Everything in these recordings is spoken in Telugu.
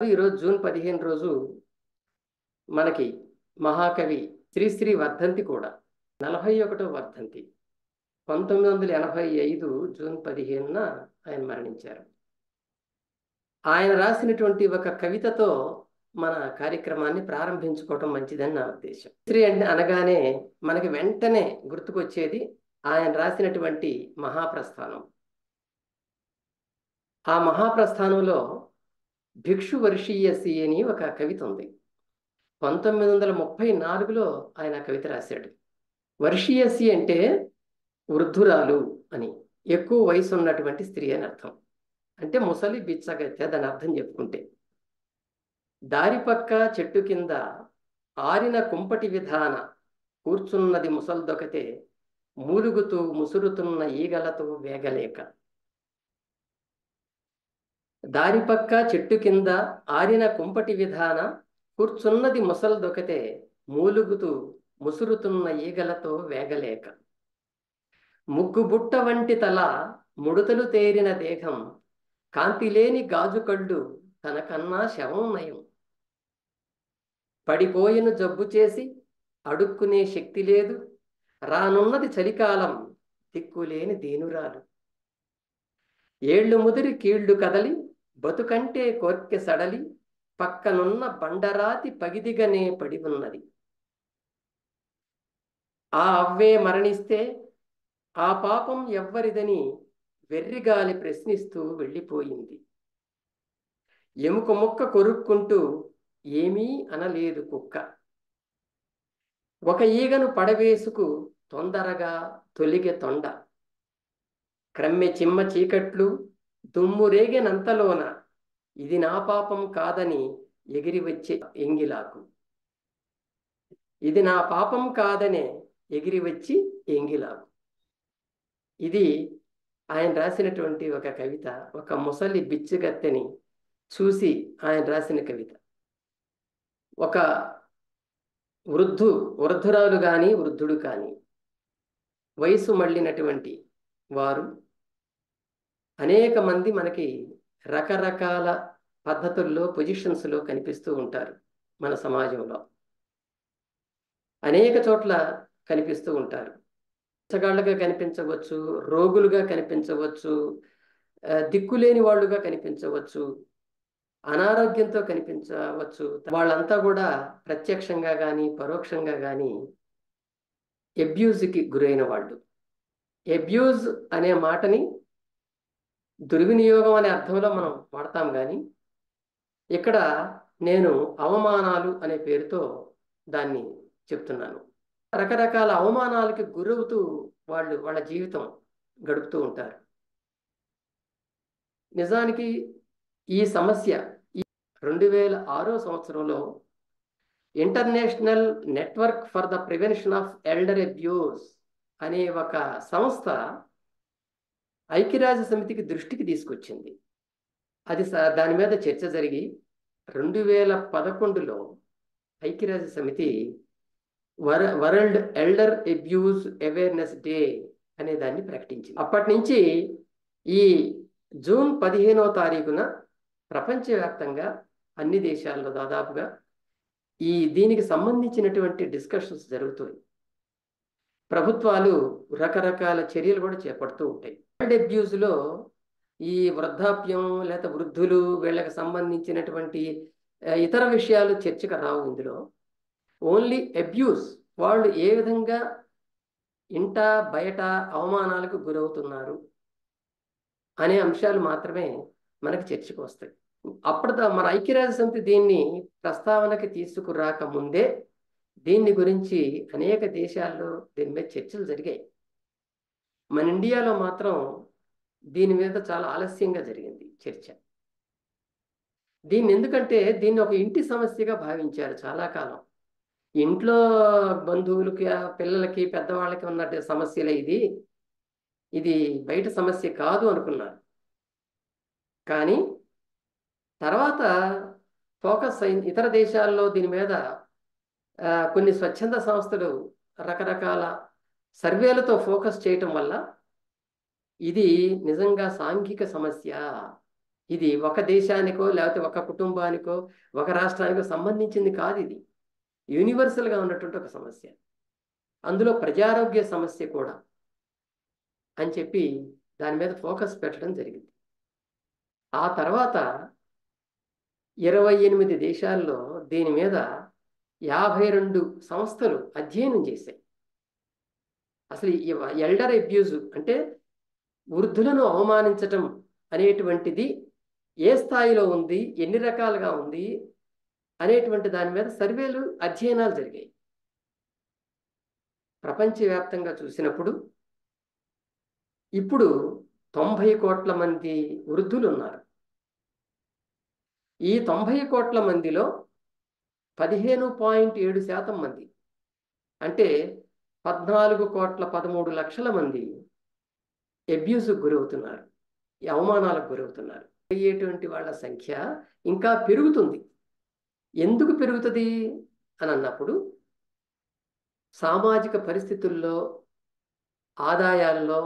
ఈరోజు జూన్ 15 రోజు మనకి మహాకవి శ్రీశ్రీ వర్ధంతి కూడా 41వ వర్ధంతి. 1985 జూన్ 15న ఆయన మరణించారు. ఆయన రాసినటువంటి ఒక కవితతో మన కార్యక్రమాన్ని ప్రారంభించుకోవటం మంచిదని నా ఉద్దేశం. శ్రీ అనగానే మనకి వెంటనే గుర్తుకొచ్చేది ఆయన రాసినటువంటి మహాప్రస్థానం. ఆ మహాప్రస్థానంలో భిక్షు వర్షీయసి అని ఒక కవిత ఉంది. 1934లో ఆయన కవిత రాశాడు. వర్షీయసి అంటే వృద్ధురాలు అని, ఎక్కువ వయసు ఉన్నటువంటి స్త్రీ అని అర్థం. అంటే ముసలి బిచ్చగత్తె, దాని అర్థం చెప్పుకుంటే. దారి పక్క చెట్టు కింద ఆరిన కుంపటి విధాన కూర్చున్నది ముసల్దొకతే, మూలుగుతూ ముసురుతున్న ఈగలతో వేగలేక. దారి పక్క చెట్టు కింద ఆరిన కుంపటి విధాన కూర్చున్నది ముసల్దొకతే, మూలుగుతూ ముసురుతున్న ఈగలతో వేగలేక. ముగ్గుబుట్ట వంటి తల, ముడుతలు తేరిన దేహం, కాంతిలేని గాజు కళ్ళు, తనకన్నా శవం నయం. పడిపోయిన జబ్బు చేసి అడుక్కునే శక్తి లేదు, రానున్నది చలికాలం, దిక్కులేని దీనురాలు. ఏళ్ళు ముదిరి కీళ్లు కదలి, బతుకంటే కోర్కె సడలి, పక్కనున్న బండరాతి పగిదిగనే పడి ఉన్నది. ఆ అవ్వే మరణిస్తే ఆ పాపం ఎవ్వరిదని వెర్రిగాలి ప్రశ్నిస్తూ వెళ్ళిపోయింది. ఎముక ముక్క కొరుక్కుంటూ ఏమీ అనలేదు కుక్క. ఒక ఈగను పడవేసుకు తొందరగా తొలిగె తొండ. క్రమ్మె చిమ్మ చీకట్లు దుమ్ము రేగినంతలోన, ఇది నా పాపం కాదని ఎగిరి వచ్చే ఎంగిలాకు. ఇది నా పాపం కాదనే ఎగిరి వచ్చి ఎంగిలాకు. ఇది ఆయన రాసినటువంటి ఒక కవిత. ఒక ముసలి బిచ్చగత్తెని చూసి ఆయన రాసిన కవిత. ఒక వృద్ధురాలు కానీ వృద్ధుడు కానీ వయసు మళ్ళినటువంటి వారు అనేక మంది మనకి రకరకాల పద్ధతుల్లో, పొజిషన్స్లో కనిపిస్తూ ఉంటారు. మన సమాజంలో అనేక చోట్ల కనిపిస్తూ ఉంటారు. బిచ్చగాళ్ళుగా కనిపించవచ్చు, రోగులుగా కనిపించవచ్చు, దిక్కులేని వాళ్ళుగా కనిపించవచ్చు, అనారోగ్యంతో కనిపించవచ్చు. వాళ్ళంతా కూడా ప్రత్యక్షంగా కానీ పరోక్షంగా కానీ అబ్యూజ్కి గురైన వాళ్ళు. అబ్యూజ్ అనే మాటని దుర్వినియోగం అనే అర్థంలో మనం వాడతాం, కానీ ఇక్కడ నేను అవమానాలు అనే పేరుతో దాన్ని చెప్తున్నాను. రకరకాల అవమానాలకి గురవుతూ వాళ్ళ జీవితం గడుపుతూ ఉంటారు. నిజానికి ఈ సమస్య 2006 సంవత్సరంలో international network for the prevention of elder abuse అనే ఒక సంస్థ ఐక్యరాజ్య సమితికి దృష్టికి తీసుకొచ్చింది. అది దాని మీద చర్చ జరిగి 2011లో ఐక్యరాజ్య సమితి world elder abuse awareness day అనే దాన్ని ప్రకటించింది. అప్పటి నుంచి ఈ జూన్ 15వ తారీఖున ప్రపంచవ్యాప్తంగా అన్ని దేశాల్లో దాదాపుగా దీనికి సంబంధించినటువంటి డిస్కషన్స్ జరుగుతాయి. ప్రభుత్వాలు రకరకాల చర్యలు కూడా చేపడుతూ ఉంటాయి. చైల్డ్ అబ్యూస్లో ఈ వృద్ధాప్యం లేదా వృద్ధులు వీళ్ళకి సంబంధించినటువంటి ఇతర విషయాలు చర్చకు రావు. ఇందులో ఓన్లీ అబ్యూస్, వాళ్ళు ఏ విధంగా ఇంట బయట అవమానాలకు గురవుతున్నారు అనే అంశాలు మాత్రమే మనకు చర్చకు వస్తాయి. మన ఐక్యరాజ్య సమితి దీన్ని ప్రస్తావనకి తీసుకురాక ముందే దీన్ని గురించి అనేక దేశాల్లో దీని మీద చర్చలు జరిగాయి. మన ఇండియాలో మాత్రం దీని మీద చాలా ఆలస్యంగా జరిగింది చర్చ. ఎందుకంటే దీన్ని ఒక ఇంటి సమస్యగా భావించారు చాలా కాలం. ఇంట్లో బంధువులకి, పిల్లలకి, పెద్దవాళ్ళకి ఉన్న సమస్యలే ఇది బయట సమస్య కాదు అనుకున్నారు. కానీ తర్వాత ఫోకస్ అయింది. ఇతర దేశాల్లో దీని మీద కొన్ని స్వచ్ఛంద సంస్థలు రకరకాల సర్వేలతో ఫోకస్ చేయటం వల్ల ఇది నిజంగా సాంఘిక సమస్య, ఇది ఒక దేశానికో లేకపోతే ఒక కుటుంబానికో ఒక రాష్ట్రానికో సంబంధించింది కాదు. ఇది యూనివర్సల్గా ఉన్నటువంటి ఒక సమస్య, అందులో ప్రజారోగ్య సమస్య కూడా అని చెప్పి దాని మీద ఫోకస్ పెట్టడం జరిగింది. ఆ తర్వాత 28 దేశాల్లో దీని మీద 52 సంస్థలు అధ్యయనం చేశాయి. అసలు ఈ ఎల్డర్ అబ్యూజ్ అంటే వృద్ధులను అవమానించటం అనేటువంటిది ఏ స్థాయిలో ఉంది, ఎన్ని రకాలుగా ఉంది అనేటువంటి దాని మీద సర్వేలు, అధ్యయనాలు జరిగాయి. ప్రపంచవ్యాప్తంగా చూసినప్పుడు ఇప్పుడు 90 కోట్ల మంది వృద్ధులు ఉన్నారు. ఈ 90 కోట్ల మందిలో 15.7% మంది, అంటే 14,13,00,000 మంది అబ్యూస్కి గురవుతున్నారు, ఈ అవమానాలకు గురవుతున్నారు. అయ్యేటువంటి వాళ్ళ సంఖ్య ఇంకా పెరుగుతుంది. ఎందుకు పెరుగుతుంది అని అన్నప్పుడు సామాజిక పరిస్థితుల్లో, ఆదాయాల్లో,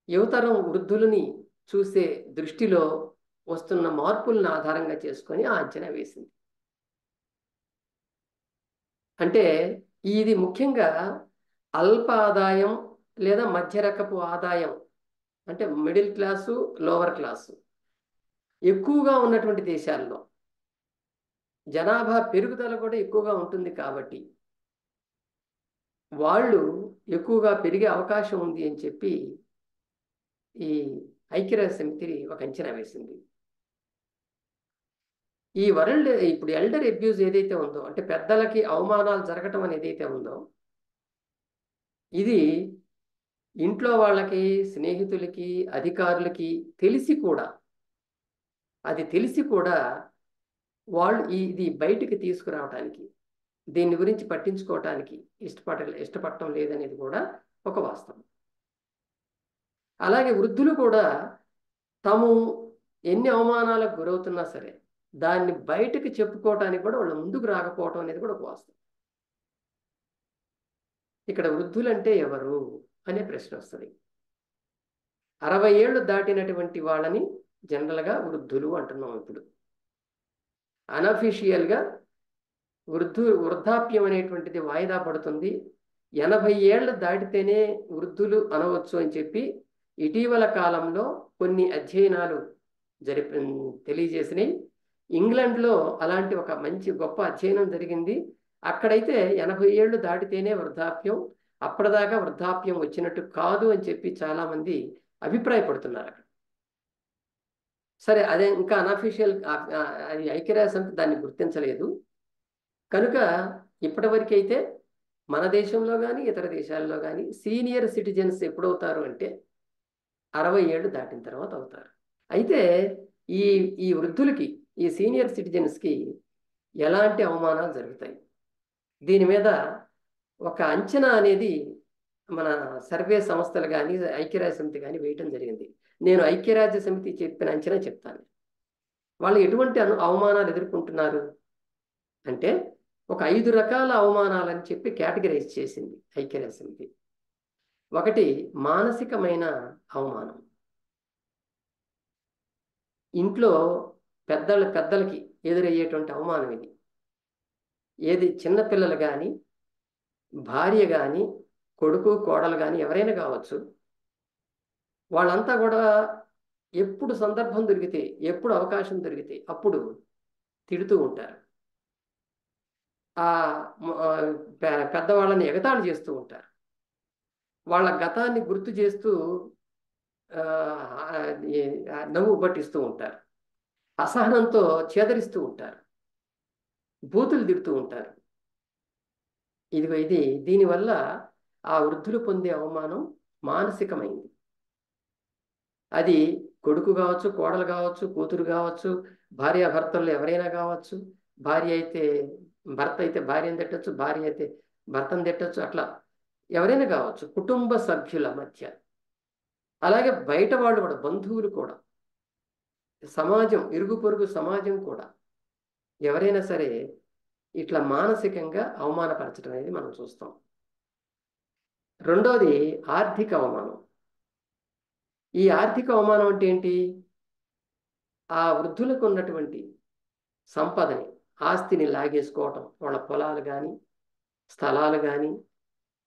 యువతరం వృద్ధులని చూసే దృష్టిలో వస్తున్న మార్పులను ఆధారంగా చేసుకొని ఆ అంచనా వేసింది. అంటే ఇది ముఖ్యంగా అల్ప ఆదాయం లేదా మధ్య రకపు ఆదాయం, అంటే మిడిల్ క్లాసు, లోవర్ క్లాసు ఎక్కువగా ఉన్నటువంటి దేశాల్లో జనాభా పెరుగుదల కూడా ఎక్కువగా ఉంటుంది కాబట్టి వాళ్ళు ఎక్కువగా పెరిగే అవకాశం ఉంది అని చెప్పి ఈ ఐక్యరాజ్య సమితి ఒక అంచనా వేసింది. ఈ ఇప్పుడు ఎల్డర్ అబ్యూజ్ ఏదైతే ఉందో, అంటే పెద్దలకి అవమానాలు జరగటం అనేది ఏదైతే ఉందో, ఇది ఇంట్లో వాళ్ళకి, స్నేహితులకి, అధికారులకి తెలిసి కూడా వాళ్ళు ఇది బయటికి తీసుకురావడానికి, దీని గురించి పట్టించుకోవటానికి ఇష్టపడటం లేదనేది కూడా ఒక వాస్తవం. అలాగే వృద్ధులు కూడా తాము ఎన్ని అవమానాలకు గురవుతున్నా సరే దాన్ని బయటకు చెప్పుకోవటానికి కూడా వాళ్ళు ముందుకు రాకపోవటం అనేది కూడా ఒక వాస్తవం. ఇక్కడ వృద్ధులంటే ఎవరు అనే ప్రశ్న వస్తుంది. 60 ఏళ్ళు దాటినటువంటి వాళ్ళని జనరల్గా వృద్ధులు అంటున్నాం. ఇప్పుడు అనఫీషియల్గా వృద్ధాప్యం అనేటువంటిది వాయిదా పడుతుంది. 80 ఏళ్ళు దాటితేనే వృద్ధులు అనవచ్చు అని చెప్పి ఇటీవల కాలంలో కొన్ని అధ్యయనాలు తెలియజేసినాయి. ఇంగ్లాండ్లో అలాంటి ఒక మంచి గొప్ప అధ్యయనం జరిగింది. అక్కడైతే 80 ఏళ్ళు దాటితేనే వృద్ధాప్యం, అప్పటిదాకా వృద్ధాప్యం వచ్చినట్టు కాదు అని చెప్పి చాలామంది అభిప్రాయపడుతున్నారు అక్కడ. సరే, అదే ఇంకా అనఫీషియల్, అది ఐక్యరాజ్య సమితి దాన్ని గుర్తించలేదు కనుక ఇప్పటివరకైతే మన దేశంలో కానీ ఇతర దేశాల్లో కానీ సీనియర్ సిటిజన్స్ ఎప్పుడవుతారు అంటే 60 ఏళ్ళు దాటిన తర్వాత అవుతారు. అయితే ఈ ఈ వృద్ధులకి, ఈ సీనియర్ సిటిజన్స్కి ఎలాంటి అవమానాలు జరుగుతాయి, దీని మీద ఒక అంచనా అనేది మన సర్వే సంస్థలు కానీ ఐక్యరాజ్య సమితి కానీ వేయటం జరిగింది. నేను ఐక్యరాజ్య సమితి చెప్పిన అంచనా చెప్తాను. వాళ్ళు ఎటువంటి అవమానాలు ఎదుర్కొంటున్నారు అంటే ఒక 5 రకాల అవమానాలని చెప్పి కేటగిరైజ్ చేసింది ఐక్యరాజ్య సమితి. ఒకటి మానసికమైన అవమానం. ఇంట్లో పెద్దలకి ఎదురయ్యేటువంటి అవమానం ఇది. ఏది చిన్నపిల్లలు కానీ, భార్య కానీ, కొడుకు, కోడలు కానీ ఎవరైనా కావచ్చు, వాళ్ళంతా కూడా ఎప్పుడు సందర్భం దొరికితే, ఎప్పుడు అవకాశం దొరికితే అప్పుడు తిడుతూ ఉంటారు. పెద్దవాళ్ళని ఎగతాళి చేస్తూ ఉంటారు. వాళ్ళ గతాన్ని గుర్తు చేస్తూ నవ్వు పట్టిస్తూ ఉంటారు. అసహనంతో చేదరిస్తూ ఉంటారు. బూతులు తిడుతూ ఉంటారు. దీనివల్ల ఆ వృద్ధులు పొందే అవమానం మానసికమైంది. అది కొడుకు కావచ్చు, కోడలు కావచ్చు, కూతురు కావచ్చు, భార్యాభర్తల్లో ఎవరైనా కావచ్చు. భర్త అయితే భార్యను తిట్టచ్చు, భార్య అయితే భర్తను తిట్టచ్చు, అట్లా ఎవరైనా కావచ్చు, కుటుంబ సభ్యుల మధ్య. అలాగే బయట వాళ్ళు కూడా, బంధువులు కూడా, సమాజం, ఇరుగు పొరుగు సమాజం కూడా ఎవరైనా సరే ఇట్లా మానసికంగా అవమానపరచడం అనేది మనం చూస్తాం. రెండోది ఆర్థిక అవమానం. ఈ ఆర్థిక అవమానం అంటే ఏంటి? ఆ వృద్ధులకు ఉన్నటువంటి సంపదని, ఆస్తిని లాగేసుకోవటం, వాళ్ళ పొలాలు కానీ, స్థలాలు కానీ,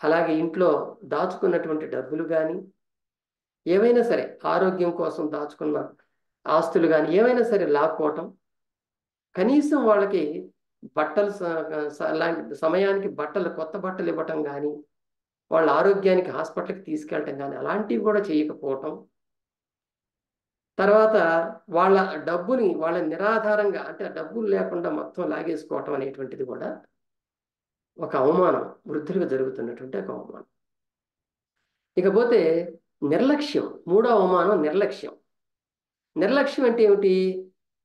అలాగే ఇంట్లో దాచుకున్నటువంటి డబ్బులు కానీ, ఏవైనా సరే ఆరోగ్యం కోసం దాచుకున్న ఆస్తులు కానీ ఏవైనా సరే లాక్కోవటం, కనీసం వాళ్ళకి బట్టలు లాంటి సమయానికి బట్టలు, కొత్త బట్టలు ఇవ్వటం కానీ, వాళ్ళ ఆరోగ్యానికి హాస్పిటల్కి తీసుకెళ్ళటం కానీ అలాంటివి కూడా చేయకపోవటం, తర్వాత వాళ్ళ డబ్బుని వాళ్ళ నిరాధారంగా అంటే డబ్బులు లేకుండా మొత్తం లాగేసుకోవటం అనేటువంటిది కూడా ఒక అవమానం, వృద్ధులకు జరుగుతున్నటువంటి ఒక అవమానం. ఇకపోతే నిర్లక్ష్యం, మూడో అవమానం నిర్లక్ష్యం. నిర్లక్ష్యం అంటే ఏమిటి?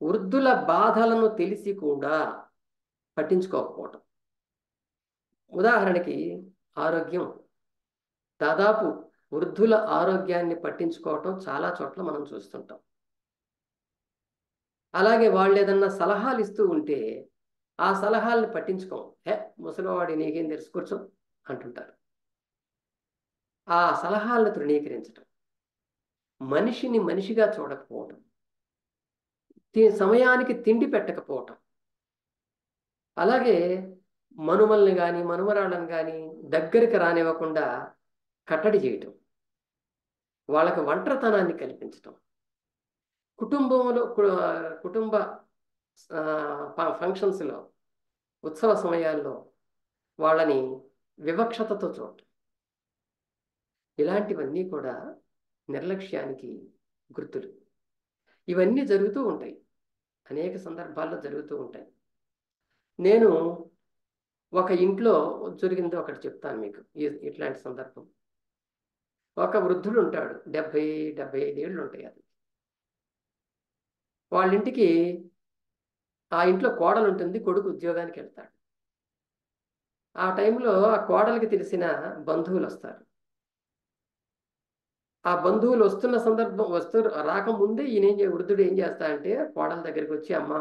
వృద్ధుల బాధలను తెలిసి కూడా పట్టించుకోకపోవటం. ఉదాహరణకి ఆరోగ్యం, దాదాపు వృద్ధుల ఆరోగ్యాన్ని పట్టించుకోవటం చాలా చోట్ల మనం చూస్తుంటాం. అలాగే వాళ్ళు ఏదన్నా సలహాలు ఇస్తూ ఉంటే ఆ సలహాలను పట్టించుకోం. ముసలివాడి నీకేం తెలుసు, కూర్చో అంటుంటారు. ఆ సలహాలను తృణీకరించటం, మనిషిని మనిషిగా చూడకపోవటం, సమయానికి తిండి పెట్టకపోవటం, అలాగే మనుమల్ని కానీ మనుమరాళ్ళని కానీ దగ్గరికి రానివ్వకుండా కట్టడి చేయటం, వాళ్ళకి ఒంటరితనాన్ని కల్పించటం, కుటుంబంలో కుటుంబ ఫంక్షన్స్లో, ఉత్సవ సమయాల్లో వాళ్ళని వివక్షతతో చూడటం, ఇలాంటివన్నీ కూడా నిర్లక్ష్యానికి గుర్తులు. ఇవన్నీ జరుగుతూ ఉంటాయి, అనేక సందర్భాల్లో జరుగుతూ ఉంటాయి. నేను ఒక ఇంట్లో జరిగింది ఒకటి చెప్తాను మీకు. ఇట్లాంటి సందర్భం. ఒక వృద్ధుడు ఉంటాడు, 70-75 ఏళ్ళు ఉంటాయి. అది వాళ్ళ ఇంటికి, ఆ ఇంట్లో కోడలు ఉంటుంది, కొడుకు ఉద్యోగానికి వెళ్తాడు. ఆ టైంలో ఆ కోడలికి తెలిసిన బంధువులు వస్తారు. ఆ బంధువులు వస్తున్న సందర్భం, రాకముందే వృద్ధుడు ఏం చేస్తాడంటే కోడల దగ్గరికి వచ్చి, అమ్మ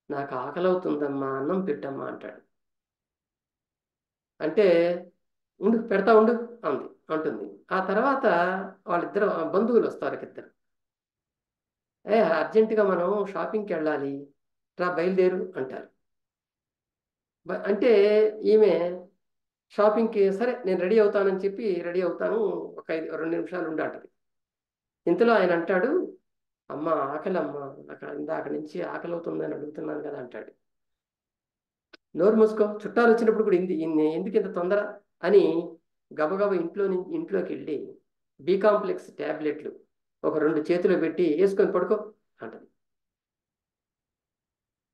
నాకు ఆకలి అవుతుందమ్మా, అన్నం పెట్టమ్మా అంటాడు. అంటే ఉండు పెడతా ఉండు అంటుంది. ఆ తర్వాత వాళ్ళిద్దరు బంధువులు వస్తారు, ఇద్దరు. అర్జెంటుగా మనం షాపింగ్కి వెళ్ళాలి, రా బయలుదేరు అంటారు. అంటే ఈమె షాపింగ్కి సరే నేను రెడీ అవుతానని చెప్పి రెడీ అవుతాను, ఒక 2 నిమిషాలు ఉండి అంటది. ఇంతలో ఆయన అంటాడు, అమ్మ ఆకలి అమ్మ, నాకు ఇందాక నుంచి ఆకలి అవుతుందని అడుగుతున్నాను కదా అంటాడు. నోరు మూసుకో, చుట్టాలు వచ్చినప్పుడు కూడా ఎందుకు ఇంత తొందర అని గబగబా ఇంట్లోకి వెళ్ళి బి కాంప్లెక్స్ ట్యాబ్లెట్లు ఒక 2 చేతిలో పెట్టి వేసుకొని పడుకో అంటది.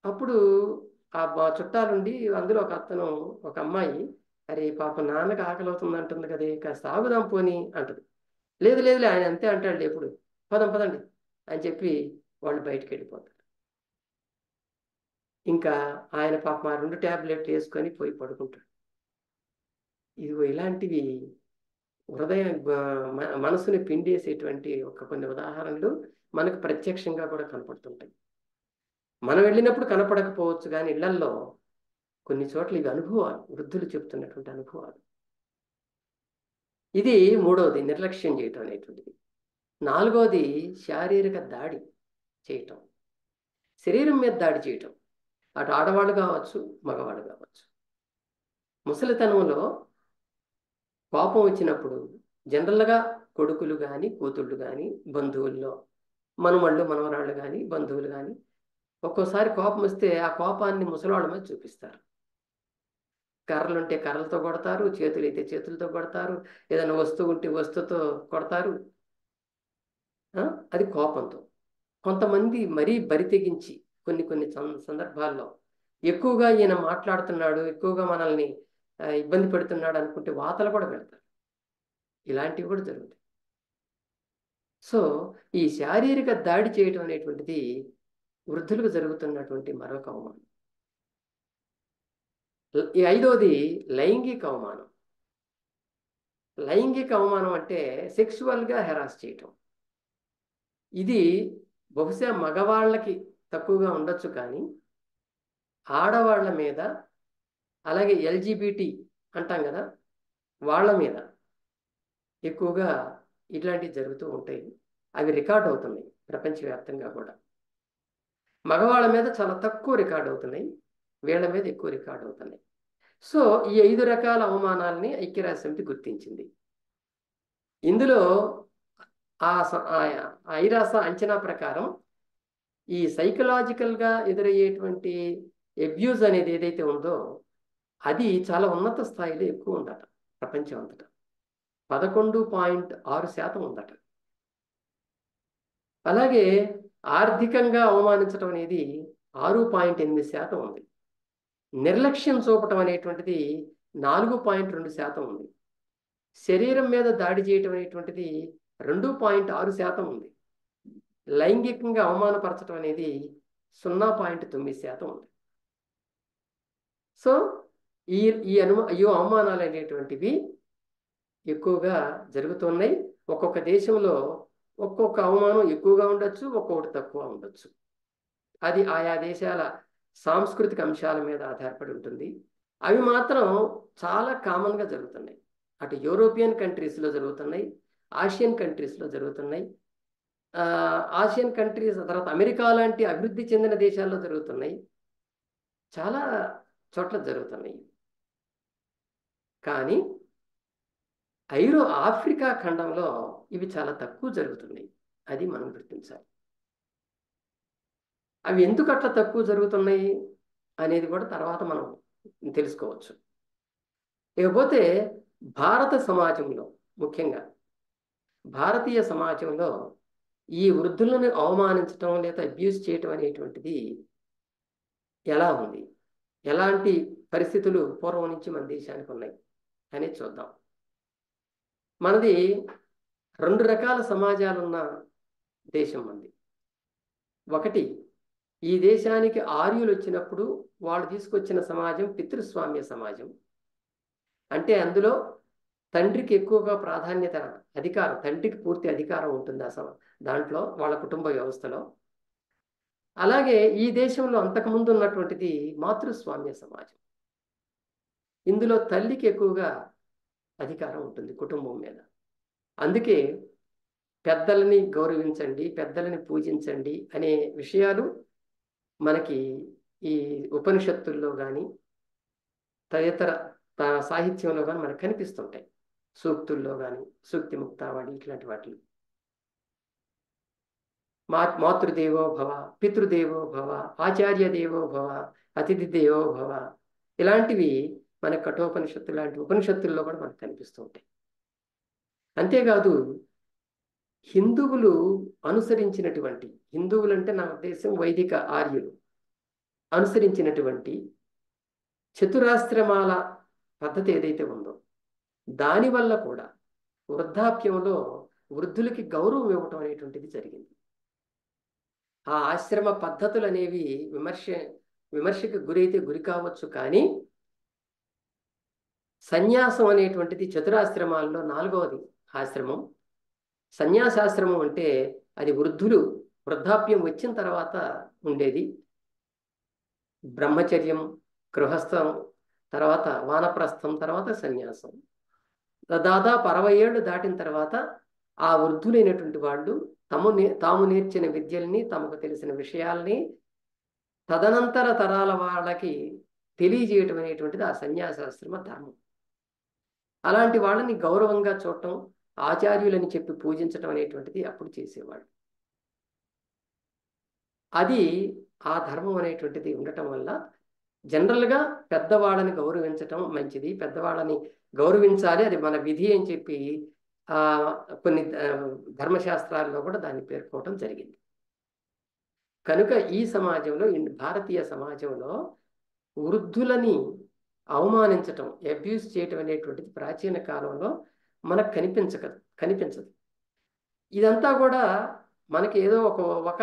అప్పుడు ఆ చుట్టాలుండి అందులో ఒక అమ్మాయి, అరే పాప నాన్నకి ఆకలి అవుతుంది అంటుంది కదే, కాస్త ఆగుదాం పోని అంటది. లేదు లేదులే ఆయన అంతే అంటాడు ఎప్పుడు, పదండి అని చెప్పి వాళ్ళు బయటికి వెళ్ళిపోతారు. ఇంకా ఆయన పాపం ఆ 2 ట్యాబ్లెట్లు వేసుకొని పోయి పడుకుంటాడు. ఇదిగో ఇలాంటివి హృదయం, మనసుని పిండేసేటువంటి కొన్ని ఉదాహరణలు మనకు ప్రత్యక్షంగా కూడా కనపడుతుంటాయి. మనం వెళ్ళినప్పుడు కనపడకపోవచ్చు, కానీ ఇళ్లల్లో కొన్ని చోట్ల ఇవి అనుభవాలు, వృద్ధులు చెప్తున్నటువంటి అనుభవాలు. ఇది మూడవది, నిర్లక్ష్యం చేయటం అనేటువంటిది. నాలుగవది శారీరక దాడి చేయటం, శరీరం మీద దాడి చేయటం. అటు ఆడవాళ్ళు కావచ్చు, మగవాళ్ళు కావచ్చు. ముసలితనంలో కోపం వచ్చినప్పుడు జనరల్గా కొడుకులు కానీ కూతుళ్ళు కానీ బంధువుల్లో మనవళ్ళు మనవరాళ్ళు కానీ బంధువులు కానీ ఒక్కోసారి కోపం వస్తే ఆ కోపాన్ని ముసలివాళ్ళ మీద చూపిస్తారు. కర్రలుంటే కర్రలతో కొడతారు, చేతులు అయితే చేతులతో కొడతారు, ఏదైనా వస్తువు ఉంటే వస్తువుతో కొడతారు. అది కోపంతో. కొంతమంది మరీ బరి తెగించి కొన్ని సందర్భాల్లో ఎక్కువగా ఈయన మాట్లాడుతున్నాడు, ఎక్కువగా మనల్ని ఇబ్బంది పెడుతున్నాడు అనుకుంటే వాతలు కూడా పెడతారు. ఇలాంటివి కూడా జరుగుతాయి. సో ఈ శారీరక దాడి చేయటం అనేటువంటిది వృద్ధులకు జరుగుతున్నటువంటి మరొక అవమానం. ఈ ఐదవది లైంగిక అవమానం. లైంగిక అవమానం అంటే సెక్సువల్గా హెరాస్ చేయటం. ఇది బహుశా మగవాళ్ళకి తక్కువగా ఉండొచ్చు, కానీ ఆడవాళ్ళ మీద, అలాగే ఎల్జిబిటి అంటాం కదా, వాళ్ళ మీద ఎక్కువగా ఇట్లాంటివి జరుగుతూ ఉంటాయి. అవి రికార్డ్ అవుతున్నాయి ప్రపంచవ్యాప్తంగా కూడా. మగవాళ్ళ మీద చాలా తక్కువ రికార్డ్ అవుతున్నాయి, వీళ్ళ మీద ఎక్కువ రికార్డ్ అవుతున్నాయి. సో ఈ 5 రకాల అవమానాలని ఐక్యరాజ్య సమితి గుర్తించింది. ఇందులో ఐరాస అంచనా ప్రకారం ఈ సైకలాజికల్గా ఎదురయ్యేటువంటి అబ్యూజ్ అనేది ఏదైతే ఉందో అది చాలా ఉన్నత స్థాయిలో ఎక్కువ ఉందట ప్రపంచం అంతటా. 11.6% ఉందట. అలాగే ఆర్థికంగా అవమానించడం అనేది 6.8% ఉంది. నిర్లక్ష్యం చూపటం అనేటువంటిది 4.2% ఉంది. శరీరం మీద దాడి చేయటం అనేటువంటిది 2.6% ఉంది. లైంగికంగా అవమానపరచడం అనేది 0.9% ఉంది. సో ఈ ఈ అవమానాలు అనేటువంటివి ఎక్కువగా జరుగుతున్నాయి. ఒక్కొక్క దేశంలో ఒక్కొక్క అవమానం ఎక్కువగా ఉండొచ్చు, ఒక్కొక్కటి తక్కువ ఉండొచ్చు. అది ఆయా దేశాల సాంస్కృతిక అంశాల మీద ఆధారపడి ఉంటుంది. అవి మాత్రం చాలా కామన్గా జరుగుతున్నాయి. అటు యూరోపియన్ కంట్రీస్లో జరుగుతున్నాయి, ఆసియన్ కంట్రీస్లో జరుగుతున్నాయి. ఆసియన్ కంట్రీస్ తర్వాత అమెరికా లాంటి అభివృద్ధి చెందిన దేశాల్లో జరుగుతున్నాయి, చాలా చోట్ల జరుగుతున్నాయి. కానీ ఆఫ్రికా ఖండంలో ఇవి చాలా తక్కువ జరుగుతున్నాయి. అది మనం గుర్తించాలి. అవి ఎందుకు అట్లా తక్కువ జరుగుతున్నాయి అనేది కూడా తర్వాత మనం తెలుసుకోవచ్చు. ఇకపోతే భారత సమాజంలో, ముఖ్యంగా భారతీయ సమాజంలో ఈ వృద్ధులను అవమానించడం లేదా అబ్యూస్ చేయటం అనేటువంటిది ఎలా ఉంది, ఎలాంటి పరిస్థితులు పూర్వం నుంచి మన దేశానికి ఉన్నాయి అనేది చూద్దాం. మనది 2 రకాల సమాజాలున్న దేశం మనది. ఒకటి, ఈ దేశానికి ఆర్యులు వచ్చినప్పుడు వాళ్ళు తీసుకొచ్చిన సమాజం పితృస్వామ్య సమాజం. అంటే అందులో తండ్రికి ఎక్కువగా ప్రాధాన్యత, అధికారం, తండ్రికి పూర్తి అధికారం ఉంటుంది దాంట్లో వాళ్ళ కుటుంబ వ్యవస్థలో. అలాగే ఈ దేశంలో అంతకుముందు ఉన్నటువంటిది మాతృస్వామ్య సమాజం. ఇందులో తల్లికి ఎక్కువగా అధికారం ఉంటుంది కుటుంబం మీద. అందుకే పెద్దలని గౌరవించండి, పెద్దలని పూజించండి అనే విషయాలు మనకి ఈ ఉపనిషత్తుల్లో కానీ తదితర సాహిత్యంలో కానీ మనకు కనిపిస్తుంటాయి. సూక్తుల్లో కానీ, సూక్తి ముక్తావళి ఇట్లాంటి వాటిలో మాతృదేవో భవ, పితృదేవో భవ, ఆచార్య దేవో భవ, అతిథి దేవో భవ, ఇలాంటివి మన కఠోపనిషత్తు లాంటి ఉపనిషత్తుల్లో కూడా మనకు కనిపిస్తూ ఉంటాయి. అంతేకాదు హిందువులు అనుసరించినటువంటి, హిందువులంటే నా ఉద్దేశం వైదిక ఆర్యులు అనుసరించినటువంటి చతురాశ్రమాల పద్ధతి ఏదైతే ఉందో దానివల్ల కూడా వృద్ధాప్యంలో వృద్ధులకి గౌరవం ఇవ్వటం అనేటువంటిది జరిగింది. ఆ ఆశ్రమ పద్ధతులు అనేవి విమర్శకు గురైతే గురి కావచ్చు, కానీ సన్యాసం అనేటువంటిది చతురాశ్రమాల్లో 4వది ఆశ్రమం. సన్యాసాశ్రమం అంటే అది వృద్ధాప్యం వచ్చిన తర్వాత ఉండేది. బ్రహ్మచర్యం, గృహస్థం, తర్వాత వానప్రస్థం, తర్వాత సన్యాసం. దాదాపు 60 ఏళ్ళు దాటిన తర్వాత ఆ వృద్ధులైనటువంటి వాళ్ళు తాము నేర్చిన విద్యల్ని, తమకు తెలిసిన విషయాల్ని తదనంతర తరాల వాళ్ళకి తెలియజేయటం అనేటువంటిది ఆ సన్యాసాశ్రమ ధర్మం. అలాంటి వాళ్ళని గౌరవంగా చూడటం, ఆచార్యులని చెప్పి పూజించటం అనేటువంటిది అప్పుడు చేసేవాళ్ళు. అది ఆ ధర్మం అనేటువంటిది ఉండటం వల్ల జనరల్గా పెద్దవాళ్ళని గౌరవించటం మంచిది, పెద్దవాళ్ళని గౌరవించాలి, అది మన విధి అని చెప్పి కొన్ని ధర్మశాస్త్రాల్లో కూడా దాన్ని పేర్కోవటం జరిగింది. కనుక ఈ సమాజంలో, భారతీయ సమాజంలో వృద్ధులని అవమానించటం, అబ్యూస్ చేయటం అనేటువంటిది ప్రాచీన కాలంలో మనకు కనిపించదు. ఇదంతా కూడా మనకి ఏదో ఒక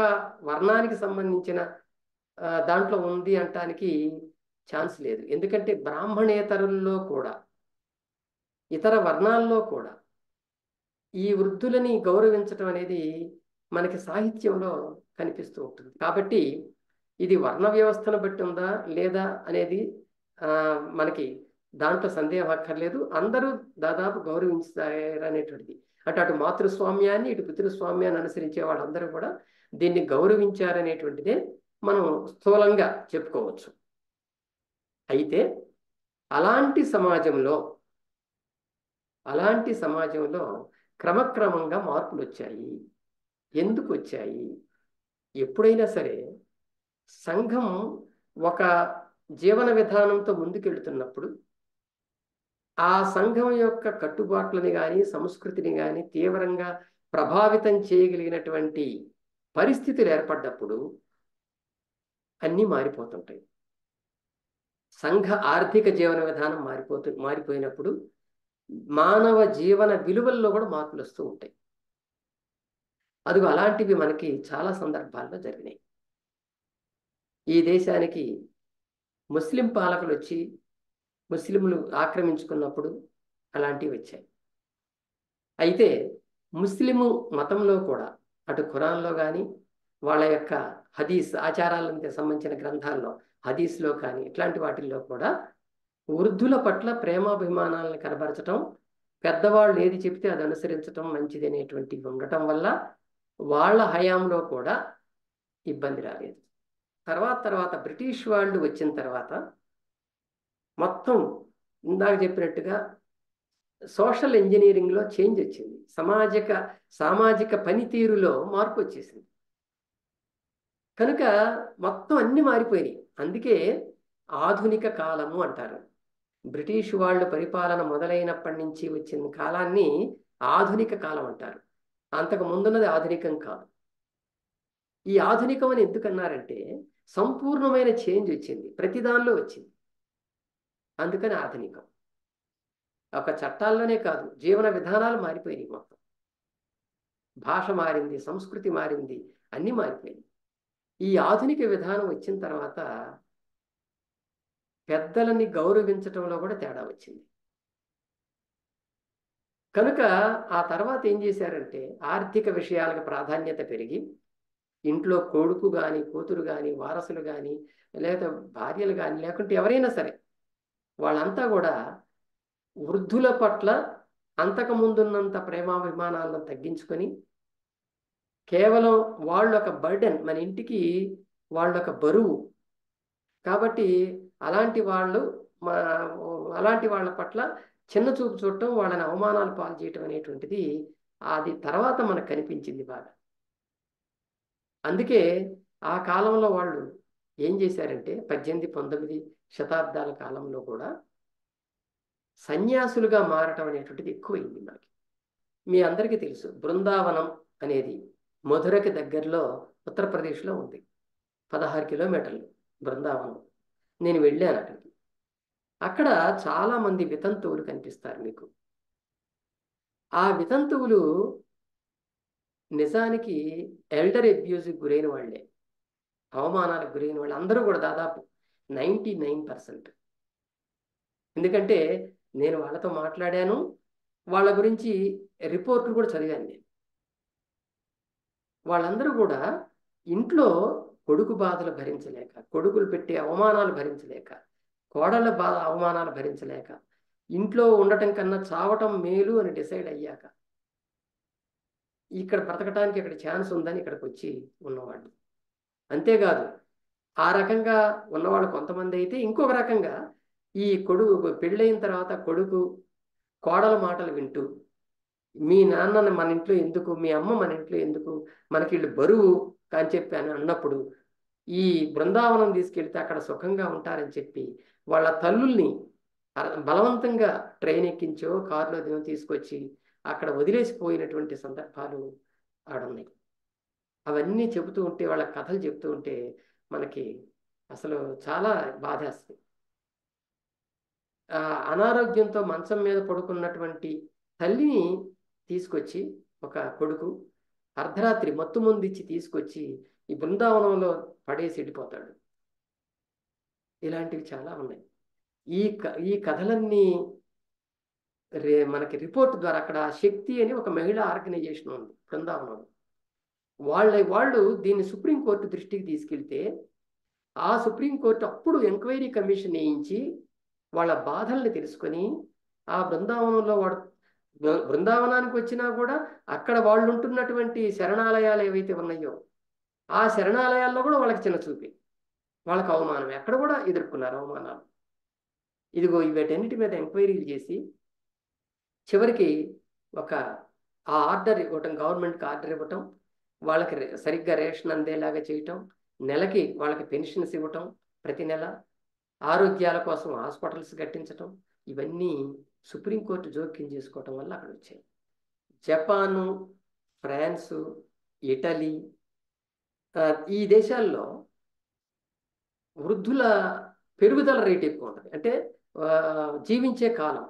వర్ణానికి సంబంధించిన దాంట్లో ఉంది అనటానికి ఛాన్స్ లేదు. ఎందుకంటే బ్రాహ్మణేతరుల్లో కూడా, ఇతర వర్ణాల్లో కూడా ఈ వృద్ధులని గౌరవించటం అనేది మనకి సాహిత్యంలో కనిపిస్తూ ఉంటుంది. కాబట్టి ఇది వర్ణ వ్యవస్థను బట్టి ఉందా లేదా అనేది మనకి దాంట్లో సందేహం అక్కర్లేదు. అందరూ దాదాపు గౌరవించారనేటువంటిది. అంటే అటు మాతృస్వామ్యాన్ని ఇటు పితృస్వామ్యాన్ని అనుసరించే వాళ్ళందరూ కూడా దీన్ని గౌరవించారనేటువంటిదే మనం స్థూలంగా చెప్పుకోవచ్చు. అయితే అలాంటి సమాజంలో క్రమక్రమంగా మార్పులు వచ్చాయి. ఎందుకు వచ్చాయి? ఎప్పుడైనా సరే సంఘం ఒక జీవన విధానంతో ముందుకెళ్తున్నప్పుడు ఆ సంఘం యొక్క కట్టుబాట్లని కానీ సంస్కృతిని కానీ తీవ్రంగా ప్రభావితం చేయగలిగినటువంటి పరిస్థితులు ఏర్పడ్డప్పుడు అన్నీ మారిపోతుంటాయి. సంఘ ఆర్థిక జీవన విధానం మారిపోయినప్పుడు మానవ జీవన విలువల్లో కూడా మార్పులు వస్తూ ఉంటాయి. అదిగో అలాంటివి మనకి చాలా సందర్భాల్లో జరిగినాయి. ఈ దేశానికి ముస్లిం పాలకులు వచ్చి ముస్లింలు ఆక్రమించుకున్నప్పుడు అలాంటివి వచ్చాయి. అయితే ముస్లిము మతంలో కూడా అటు ఖురాన్లో కానీ వాళ్ళ యొక్క హదీస్ ఆచారాలకు సంబంధించిన గ్రంథాల్లో హదీస్లో కానీ ఇట్లాంటి వాటిల్లో కూడా వృద్ధుల పట్ల ప్రేమాభిమానాలను కనబరచటం, పెద్దవాళ్ళు ఏది చెప్తే అది అనుసరించటం మంచిది అనేటువంటివి ఉండటం వల్ల వాళ్ళ హయాంలో కూడా ఇబ్బంది రాలేదు. తర్వాత బ్రిటిష్ వాళ్ళు వచ్చిన తర్వాత మొత్తం ఇందాక చెప్పినట్టుగా సోషల్ ఇంజనీరింగ్లో చేంజ్ వచ్చింది. సామాజిక పనితీరులో మార్పు వచ్చేసింది. కనుక మొత్తం అన్ని మారిపోయినాయి. అందుకే ఆధునిక కాలము అంటారు. బ్రిటిష్ వాళ్ళు పరిపాలన మొదలైనప్పటి నుంచి వచ్చిన కాలాన్ని ఆధునిక కాలం అంటారు. అంతకు ముందున్నది ఆధునికం కాదు. ఈ ఆధునికం అని ఎందుకన్నారంటే సంపూర్ణమైన చేంజ్ వచ్చింది, ప్రతి దానిలో వచ్చింది. అందుకని ఆధునికం. ఒక చట్టాల్లోనే కాదు, జీవన విధానాలు మారిపోయినాయి. మొత్తం భాష మారింది, సంస్కృతి మారింది, అన్నీ మారిపోయింది. ఈ ఆధునిక విధానం వచ్చిన తర్వాత పెద్దలని గౌరవించటంలో కూడా తేడా వచ్చింది. కనుక ఆ తర్వాత ఏం చేశారంటే ఆర్థిక విషయాలకు ప్రాధాన్యత పెరిగి ఇంట్లో కొడుకు కానీ కూతురు కానీ వారసులు కానీ లేదా భార్యలు కానీ లేకుంటే ఎవరైనా సరే వాళ్ళంతా కూడా వృద్ధుల పట్ల అంతకుముందున్నంత ప్రేమాభిమానాలను తగ్గించుకొని కేవలం వాళ్ళొక బర్డెన్, మన ఇంటికి వాళ్ళొక బరువు కాబట్టి అలాంటి వాళ్ళ పట్ల చిన్న చూపు చూడటం, వాళ్ళని అవమానాలు పాలు చేయటం అనేటువంటిది అది తర్వాత మనకు కనిపించింది బాగా. అందుకే ఆ కాలంలో వాళ్ళు ఏం చేశారంటే 18, 19 శతాబ్దాల కాలంలో కూడా సన్యాసులుగా మారటం అనేటువంటిది ఎక్కువైంది మనకి. మీ అందరికీ తెలుసు, బృందావనం అనేది మధురకి దగ్గరలో ఉత్తరప్రదేశ్లో ఉంది. 16 కిలోమీటర్లు బృందావనం. నేను వెళ్ళాను అక్కడికి. అక్కడ చాలామంది వితంతువులు కనిపిస్తారు మీకు. ఆ వితంతువులు నిజానికి ఎల్డర్ అబ్యూజ్కి గురైన వాళ్ళే, అవమానాలకు గురైన వాళ్ళు అందరూ కూడా దాదాపు 99%. ఎందుకంటే నేను వాళ్ళతో మాట్లాడాను, వాళ్ళ గురించి రిపోర్ట్లు కూడా చదివాను నేను. వాళ్ళందరూ కూడా ఇంట్లో కొడుకు బాధలు భరించలేక, కొడుకులు పెట్టే అవమానాలు భరించలేక, కోడళ్ళ అవమానాలు భరించలేక, ఇంట్లో ఉండటం కన్నా చావటం మేలు అని డిసైడ్ అయ్యాక ఇక్కడ బ్రతకటానికి ఇక్కడ ఛాన్స్ ఉందని ఇక్కడికి వచ్చి ఉన్నవాళ్ళు. అంతేకాదు ఆ రకంగా ఉన్నవాళ్ళు కొంతమంది అయితే ఇంకొక రకంగా ఈ పెళ్ళైన తర్వాత కొడుకు కోడల మాటలు వింటూ మీ నాన్న మన ఇంట్లో ఎందుకు, మీ అమ్మ మన ఇంట్లో ఎందుకు, మనకి వీళ్ళు బరువు అని చెప్పి అని అన్నప్పుడు ఈ బృందావనం తీసుకెళ్తే అక్కడ సుఖంగా ఉంటారని చెప్పి వాళ్ళ తల్లుల్ని బలవంతంగా ట్రైన్ ఎక్కించో కారులో తీసుకొచ్చి అక్కడ వదిలేసిపోయినటువంటి సందర్భాలు ఆడున్నాయి. అవన్నీ చెబుతూ ఉంటే, వాళ్ళ కథలు చెబుతూ ఉంటే మనకి అసలు చాలా బాధేస్తుంది. అనారోగ్యంతో మంచం మీద పడుకున్నటువంటి తల్లిని తీసుకొచ్చి ఒక కొడుకు అర్ధరాత్రి మత్తు మందు ఇచ్చి తీసుకొచ్చి ఈ బృందావనంలో పడేసి వెళ్ళిపోతాడు. ఇలాంటివి చాలా ఉన్నాయి. ఈ కథలన్నీ మనకి రిపోర్ట్ ద్వారా, అక్కడ శక్తి అని ఒక మహిళా ఆర్గనైజేషన్ ఉంది బృందావనంలో, వాళ్ళు దీన్ని సుప్రీంకోర్టు దృష్టికి తీసుకెళ్తే ఆ సుప్రీంకోర్టు అప్పుడు ఎంక్వైరీ కమిషన్ వేయించి వాళ్ళ బాధల్ని తెలుసుకొని ఆ బృందావనంలో బృందావనానికి వచ్చినా కూడా అక్కడ వాళ్ళు ఉంటున్నటువంటి శరణాలయాలు ఏవైతే ఉన్నాయో ఆ శరణాలయాల్లో కూడా వాళ్ళకి చిన్న చూపి, వాళ్ళకి అవమానం, ఎక్కడ కూడా ఎదుర్కొన్నారు అవమానాలు. ఇదిగో వీటన్నిటి మీద ఎంక్వైరీలు చేసి చివరికి ఒక ఆర్డర్ ఇవ్వటం, గవర్నమెంట్కి ఆర్డర్ ఇవ్వటం, వాళ్ళకి సరిగ్గా రేషన్ అందేలాగా చేయటం, నెలకి వాళ్ళకి పెన్షన్స్ ఇవ్వటం, ప్రతి నెల ఆరోగ్యాల కోసం హాస్పిటల్స్ కట్టించటం, ఇవన్నీ సుప్రీంకోర్టు జోక్యం చేసుకోవటం వల్ల అక్కడ వచ్చాయి. జపాను, ఫ్రాన్సు, ఇటలీ, ఈ దేశాల్లో వృద్ధుల పెరుగుదల రేట్ ఎక్కువ ఉంటుంది. అంటే జీవించే కాలం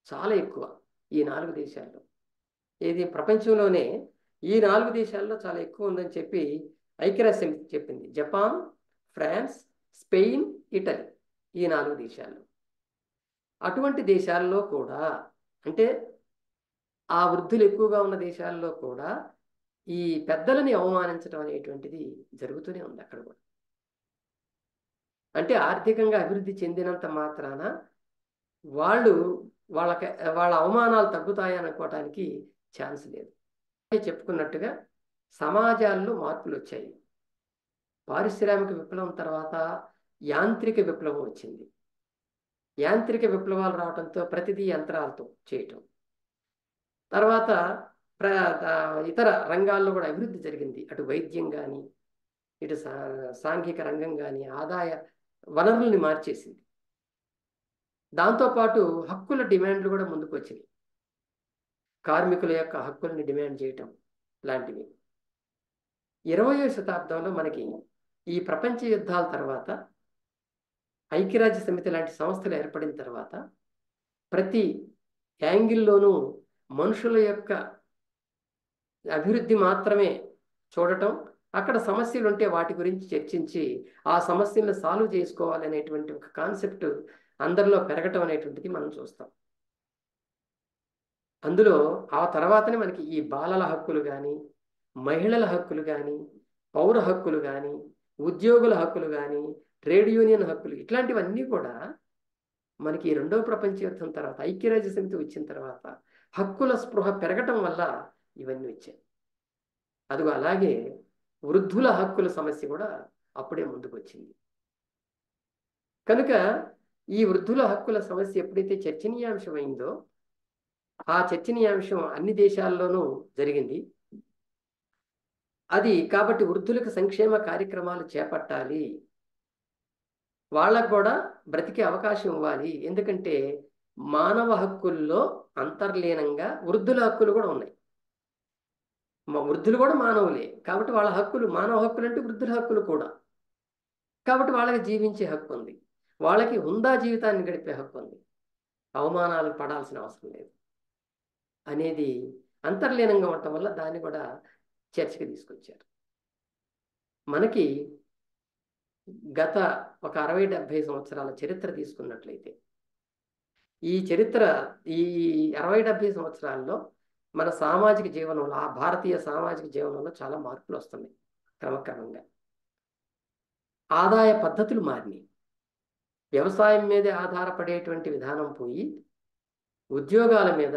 చాలా ఎక్కువ ఈ 4 దేశాల్లో. ఏది ప్రపంచంలోనే ఈ 4 దేశాల్లో చాలా ఎక్కువ ఉందని చెప్పి ఐక్యరాజ్య సమితి చెప్పింది. జపాన్, ఫ్రాన్స్, స్పెయిన్, ఇటలీ, ఈ 4 దేశాల్లో. అటువంటి దేశాల్లో కూడా, అంటే ఆ వృద్ధులు ఎక్కువగా ఉన్న దేశాల్లో కూడా ఈ పెద్దలని అవమానించడం అనేటువంటిది జరుగుతూనే ఉంది అక్కడ కూడా. అంటే ఆర్థికంగా అభివృద్ధి చెందినంత మాత్రాన వాళ్ళ అవమానాలు తగ్గుతాయి అనుకోవటానికి ఛాన్స్ లేదు. చెప్పుకున్నట్టుగా సమాజాల్లో మార్పులు వచ్చాయి. పారిశ్రామిక విప్లవం తర్వాత యాంత్రిక విప్లవం వచ్చింది. యాంత్రిక విప్లవాలు రావడంతో ప్రతిదీ యంత్రాలతో చేయటం, తర్వాత ఇతర రంగాల్లో కూడా అభివృద్ధి జరిగింది. అటు వైద్యం కానీ, ఇటు సాంఘిక రంగం కానీ ఆదాయ వనరుల్ని మార్చేసింది. దాంతోపాటు హక్కుల డిమాండ్లు కూడా ముందుకు వచ్చినాయి. కార్మికుల యొక్క హక్కుల్ని డిమాండ్ చేయటం లాంటివి. 20వ శతాబ్దంలో మనకి ఈ ప్రపంచ యుద్ధాల తర్వాత, ఐక్యరాజ్య సమితి లాంటి సంస్థలు ఏర్పడిన తర్వాత ప్రతి యాంగిల్లోనూ మనుషుల యొక్క అభివృద్ధి మాత్రమే చూడటం, అక్కడ సమస్యలు ఉంటే వాటి గురించి చర్చించి ఆ సమస్యలను సాల్వ్ చేసుకోవాలనేటువంటి ఒక కాన్సెప్ట్ అందరిలో పెరగటం అనేటువంటిది మనం చూస్తాం. అందులో ఆ తర్వాతనే మనకి ఈ బాలల హక్కులు కానీ, మహిళల హక్కులు కానీ, పౌర హక్కులు కానీ, ఉద్యోగుల హక్కులు కానీ, ట్రేడ్ యూనియన్ హక్కులు, ఇట్లాంటివన్నీ కూడా మనకి 2వ ప్రపంచ యుద్ధం తర్వాత, ఐక్యరాజ్య సమితి వచ్చిన తర్వాత హక్కుల స్పృహ పెరగటం వల్ల ఇవన్నీ వచ్చాయి. అదిగో అలాగే వృద్ధుల హక్కుల సమస్య కూడా అప్పుడే ముందుకు వచ్చింది. కనుక ఈ వృద్ధుల హక్కుల సమస్య ఎప్పుడైతే చర్చనీయాంశమైందో, ఆ చర్చనీయాంశం అన్ని దేశాల్లోనూ జరిగింది. అది కాబట్టి వృద్ధులకు సంక్షేమ కార్యక్రమాలు చేపట్టాలి, వాళ్ళకు కూడా బ్రతికే అవకాశం ఇవ్వాలి. ఎందుకంటే మానవ హక్కుల్లో అంతర్లీనంగా వృద్ధుల హక్కులు కూడా ఉన్నాయి. వృద్ధులు కూడా మానవులే కాబట్టి వాళ్ళ హక్కులు, మానవ హక్కులు అంటే వృద్ధుల హక్కులు కూడా. కాబట్టి వాళ్ళకి జీవించే హక్కు ఉంది, వాళ్ళకి హుందా జీవితాన్ని గడిపే హక్కు ఉంది, అవమానాలు పడాల్సిన అవసరం లేదు అనేది అంతర్లీనంగా ఉండటం వల్ల దాన్ని కూడా చర్చకి తీసుకొచ్చారు. మనకి గత ఒక 60-70 సంవత్సరాల చరిత్ర తీసుకున్నట్లయితే, ఈ చరిత్ర ఈ 60-70 సంవత్సరాల్లో మన సామాజిక జీవనంలో, ఆ భారతీయ సామాజిక జీవనంలో చాలా మార్పులు వస్తున్నాయి క్రమక్రమంగా. ఆదాయ పద్ధతులు మారినాయి. వ్యవసాయం మీదే ఆధారపడేటువంటి విధానం పోయి ఉద్యోగాల మీద,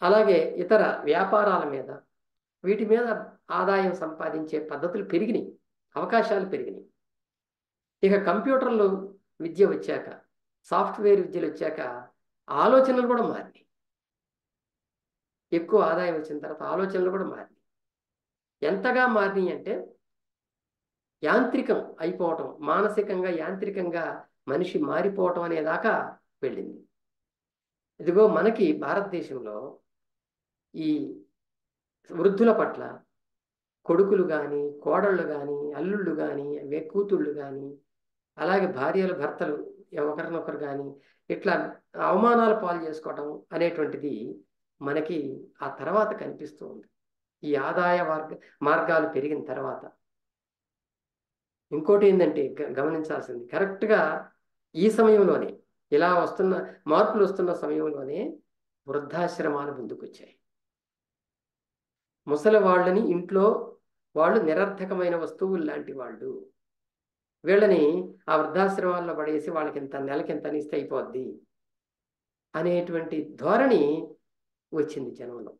అలాగే ఇతర వ్యాపారాల మీద, వీటి మీద ఆదాయం సంపాదించే పద్ధతులు పెరిగినాయి, అవకాశాలు పెరిగినాయి. ఇక కంప్యూటర్లు విద్య వచ్చాక, సాఫ్ట్వేర్ విద్యలు వచ్చాక ఆలోచనలు కూడా మారినాయి. ఎక్కువ ఆదాయం వచ్చిన తర్వాత ఆలోచనలు కూడా మారినాయి. ఎంతగా మారినాయి అంటే యాంత్రికం అయిపోవటం, మానసికంగా యాంత్రికంగా మనిషి మారిపోవటం అనేదాకా వెళ్ళింది. ఇదిగో మనకి భారతదేశంలో ఈ వృద్ధుల పట్ల కొడుకులు కానీ, కోడళ్ళు కానీ, అల్లుళ్ళు కానీ, కూతుళ్ళు కానీ, అలాగే భార్యలు భర్తలు ఒకరినొకరు కానీ ఇట్లా అవమానాలు పాలు చేసుకోవటం అనేటువంటిది మనకి ఆ తర్వాత కనిపిస్తూ ఉంది. ఈ ఆదాయ మార్గాలు పెరిగిన తర్వాత ఇంకోటి ఏంటంటే గమనించాల్సింది, కరెక్ట్గా ఈ సమయంలోనే, ఇలా వస్తున్న మార్పులు వస్తున్న సమయంలోనే వృద్ధాశ్రమాలు ముందుకొచ్చాయి. ముసలి వాళ్ళని ఇంట్లో వాళ్ళు నిరర్థకమైన వస్తువులు లాంటి వాళ్ళు, వీళ్ళని ఆ వృద్ధాశ్రమాల్లో పడేసి వాళ్ళకి నెలకింత ఇస్తే అయిపోద్ది అనేటువంటి ధోరణి వచ్చింది జనంలో.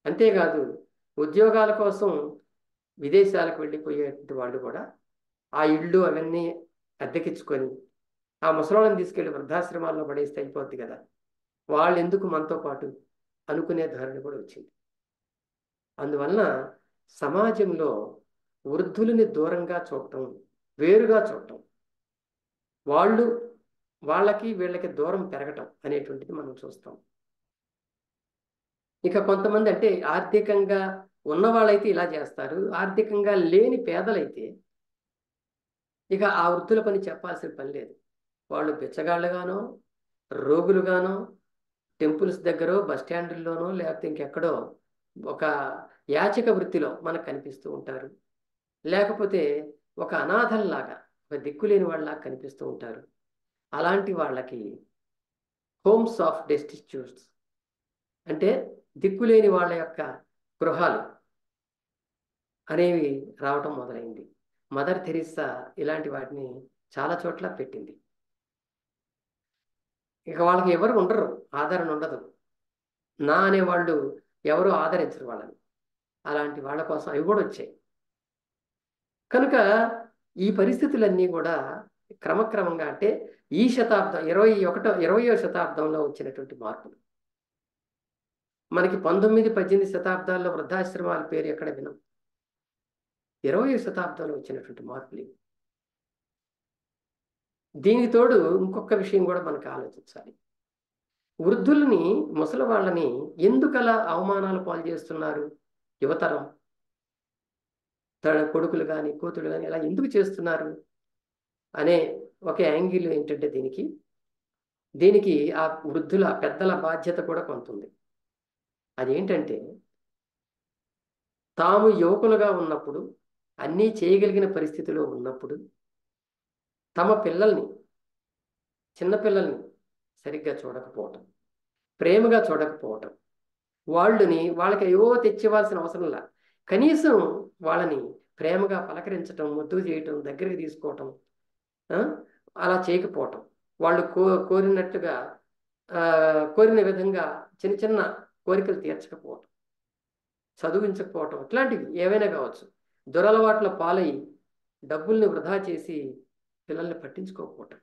అంతేకాదు ఉద్యోగాల కోసం విదేశాలకు వెళ్ళిపోయేటువంటి వాళ్ళు కూడా ఆ ఇళ్ళు అవన్నీ అద్దెకించుకొని ఆ ముసలోళ్ళని తీసుకెళ్లి వృద్ధాశ్రమాల్లో పడేస్తే అయిపోద్ది కదా, వాళ్ళు ఎందుకు మనతో పాటు అనుకునే ధోరణి కూడా వచ్చింది. అందువలన సమాజంలో వృద్ధులని దూరంగా చూడటం, వేరుగా చూడటం, వాళ్ళు వాళ్ళకి వీళ్ళకి దూరం పెరగటం అనేటువంటిది మనం చూస్తాం. ఇక కొంతమంది అంటే ఆర్థికంగా ఉన్నవాళ్ళైతే ఇలా చేస్తారు, ఆర్థికంగా లేని పేదలైతే ఇక ఆ వృద్ధుల పని చెప్పాల్సిన పని లేదు. వాళ్ళు బిచ్చగాళ్ళుగానో, రోగులుగానో, టెంపుల్స్ దగ్గర, బస్ స్టాండ్ల్లోనో, లేకపోతే ఇంకెక్కడో ఒక యాచక వృత్తిలో మనకు కనిపిస్తూ ఉంటారు. లేకపోతే ఒక అనాథల్లాగా, ఒక దిక్కులేని వాళ్ళలాగా కనిపిస్తూ ఉంటారు. అలాంటి వాళ్ళకి హోమ్స్ ఆఫ్ డెస్టిట్యూట్స్ అంటే దిక్కులేని వాళ్ళ యొక్క గృహాలు అనేవి రావటం మొదలైంది. మదర్ తెరిస్సా ఇలాంటి వాటిని చాలా చోట్ల పెట్టింది. ఇక వాళ్ళకి ఎవరు ఉండరు, ఆదరణ ఉండదు, నా అనేవాళ్ళు ఎవరు ఆదరించరు వాళ్ళని. అలాంటి వాళ్ళ కోసం అవి కూడా వచ్చాయి. కనుక ఈ పరిస్థితులన్నీ కూడా క్రమక్రమంగా అంటే ఈ శతాబ్దం 20వ శతాబ్దంలో వచ్చినటువంటి మార్పులు. మనకి 19, 18 శతాబ్దాల్లో వృద్ధాశ్రమాల పేరు ఎక్కడ వినం. 20వ శతాబ్దంలో వచ్చినటువంటి మార్పులు. దీనికి తోడు ఇంకొక విషయం కూడా మనకు ఆలోచించాలి. వృద్ధుల్ని, ముసలి వాళ్ళని ఎందుకలా అవమానాలు పాలు చేస్తున్నారు యువతరం? తన కొడుకులు కానీ కూతురు కానీ ఇలా ఎందుకు చేస్తున్నారు అనే ఒక యాంగిల్ ఏంటంటే దీనికి ఆ వృద్ధుల పెద్దల బాధ్యత కూడా కొంత ఉంది. అదేంటంటే తాము యువకులుగా ఉన్నప్పుడు, అన్నీ చేయగలిగిన పరిస్థితిలో ఉన్నప్పుడు తమ పిల్లల్ని, చిన్నపిల్లల్ని సరిగ్గా చూడకపోవటం, ప్రేమగా చూడకపోవటం, వాళ్ళకి ఏవో తెచ్చివ్వాల్సిన అవసరంలా కనీసం వాళ్ళని ప్రేమగా పలకరించటం, ముద్దు చేయటం, దగ్గరికి తీసుకోవటం, అలా చేయకపోవటం, వాళ్ళు కోరినట్టుగా కోరిన విధంగా చిన్న చిన్న కోరికలు తీర్చకపోవటం, చదివించకపోవటం, ఇట్లాంటివి ఏవైనా కావచ్చు. దురలవాట్ల పాలై డబ్బుల్ని వృధా చేసి పిల్లల్ని పట్టించుకోకపోవటం,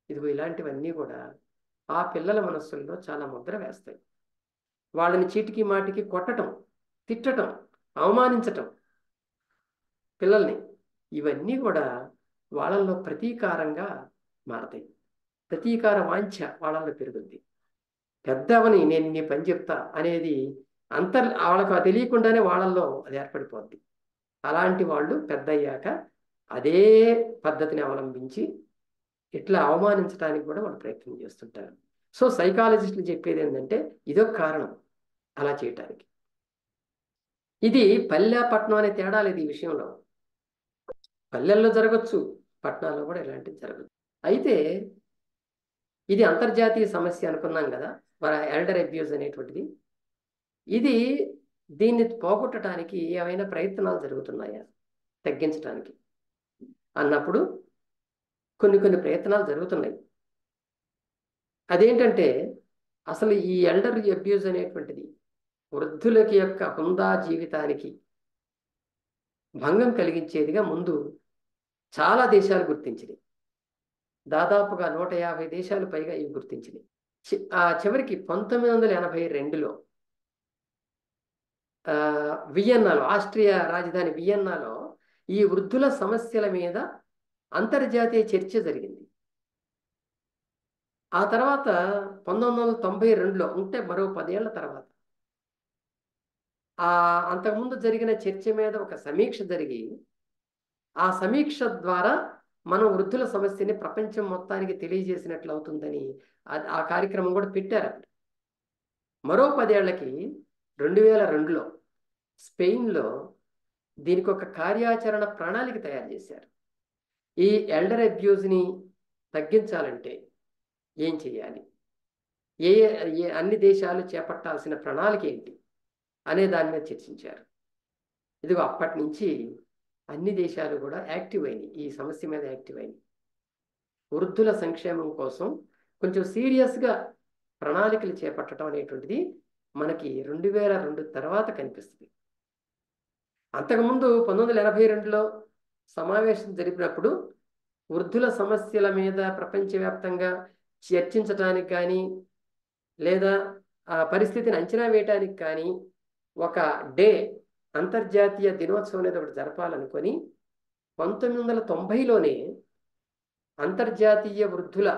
ఇదిగో ఇలాంటివన్నీ కూడా ఆ పిల్లల మనస్సుల్లో చాలా ముద్ర వేస్తాయి. వాళ్ళని చీటికి మాటికి కొట్టటం, తిట్టటం, అవమానించటం పిల్లల్ని, ఇవన్నీ కూడా వాళ్ళల్లో ప్రతీకారంగా మారతాయి. ప్రతీకార వాంఛ వాళ్ళల్లో పెరుగుద్ది. పెద్దవని నేను నీ పని చెప్తా అనేది వాళ్ళకు తెలియకుండానే వాళ్ళల్లో అది ఏర్పడిపోద్ది. అలాంటి వాళ్ళు పెద్ద అయ్యాక అదే పద్ధతిని అవలంబించి ఇట్లా అవమానించడానికి కూడా వాళ్ళు ప్రయత్నం చేస్తుంటారు. సో సైకాలజిస్టులు చెప్పేది ఏంటంటే ఇదొక కారణం అలా చేయటానికి. ఇది పల్లె పట్టణం అనే తేడా లేదు ఈ విషయంలో. పల్లెల్లో జరగచ్చు, పట్టణాల్లో కూడా ఇలాంటివి జరగచ్చు. అయితే ఇది అంతర్జాతీయ సమస్య అనుకున్నాం కదా, మన ఎల్డర్ అబ్యూజ్ అనేటువంటిది. దీన్ని పోగొట్టడానికి ఏమైనా ప్రయత్నాలు జరుగుతున్నాయా తగ్గించడానికి అన్నప్పుడు కొన్ని ప్రయత్నాలు జరుగుతున్నాయి. అదేంటంటే అసలు ఈ ఎల్డర్ అబ్యూజ్ అనేటువంటిది వృద్ధులకి యొక్క హుందా జీవితానికి భంగం కలిగించేదిగా ముందు చాలా దేశాలు గుర్తించినాయి. దాదాపుగా 150 దేశాలు పైగా ఇవి గుర్తించినాయి. చివరికి 1982లో వియన్నాలో, ఆస్ట్రియా రాజధాని వియన్నాలో ఈ వృద్ధుల సమస్యల మీద అంతర్జాతీయ చర్చ జరిగింది. ఆ తర్వాత 1992లో అంటే మరో 10 ఏళ్ల తర్వాత అంతకుముందు జరిగిన చర్చ మీద ఒక సమీక్ష జరిగి, ఆ సమీక్ష ద్వారా మనం వృద్ధుల సమస్యని ప్రపంచం మొత్తానికి తెలియజేసినట్లు అవుతుందని ఆ కార్యక్రమం కూడా పెట్టారు. మరో 10 ఏళ్లకి 2002లో స్పెయిన్లో దీనికి ఒక కార్యాచరణ ప్రణాళిక తయారు చేశారు. ఈ ఎల్డర్ అబ్యూజ్ని తగ్గించాలంటే ఏం చేయాలి, అన్ని దేశాలు చేపట్టాల్సిన ప్రణాళిక ఏంటి అనే దాని మీద చర్చించారు. ఇదిగో అప్పటి నుంచి అన్ని దేశాలు కూడా యాక్టివ్ అయినాయి, ఈ సమస్య మీద యాక్టివ్ అయినాయి. వృద్ధుల సంక్షేమం కోసం కొంచెం సీరియస్గా ప్రణాళికలు చేపట్టడం అనేటువంటిది మనకి 2002 తర్వాత కనిపిస్తుంది. అంతకుముందు 1982లో సమావేశం జరిపినప్పుడు వృద్ధుల సమస్యల మీద ప్రపంచవ్యాప్తంగా చర్చించడానికి కానీ లేదా ఆ పరిస్థితిని అంచనా వేయటానికి కానీ ఒక డే అంతర్జాతీయ దినోత్సవం అనేది ఒకటి జరపాలనుకొని 1990లోనే అంతర్జాతీయ వృద్ధుల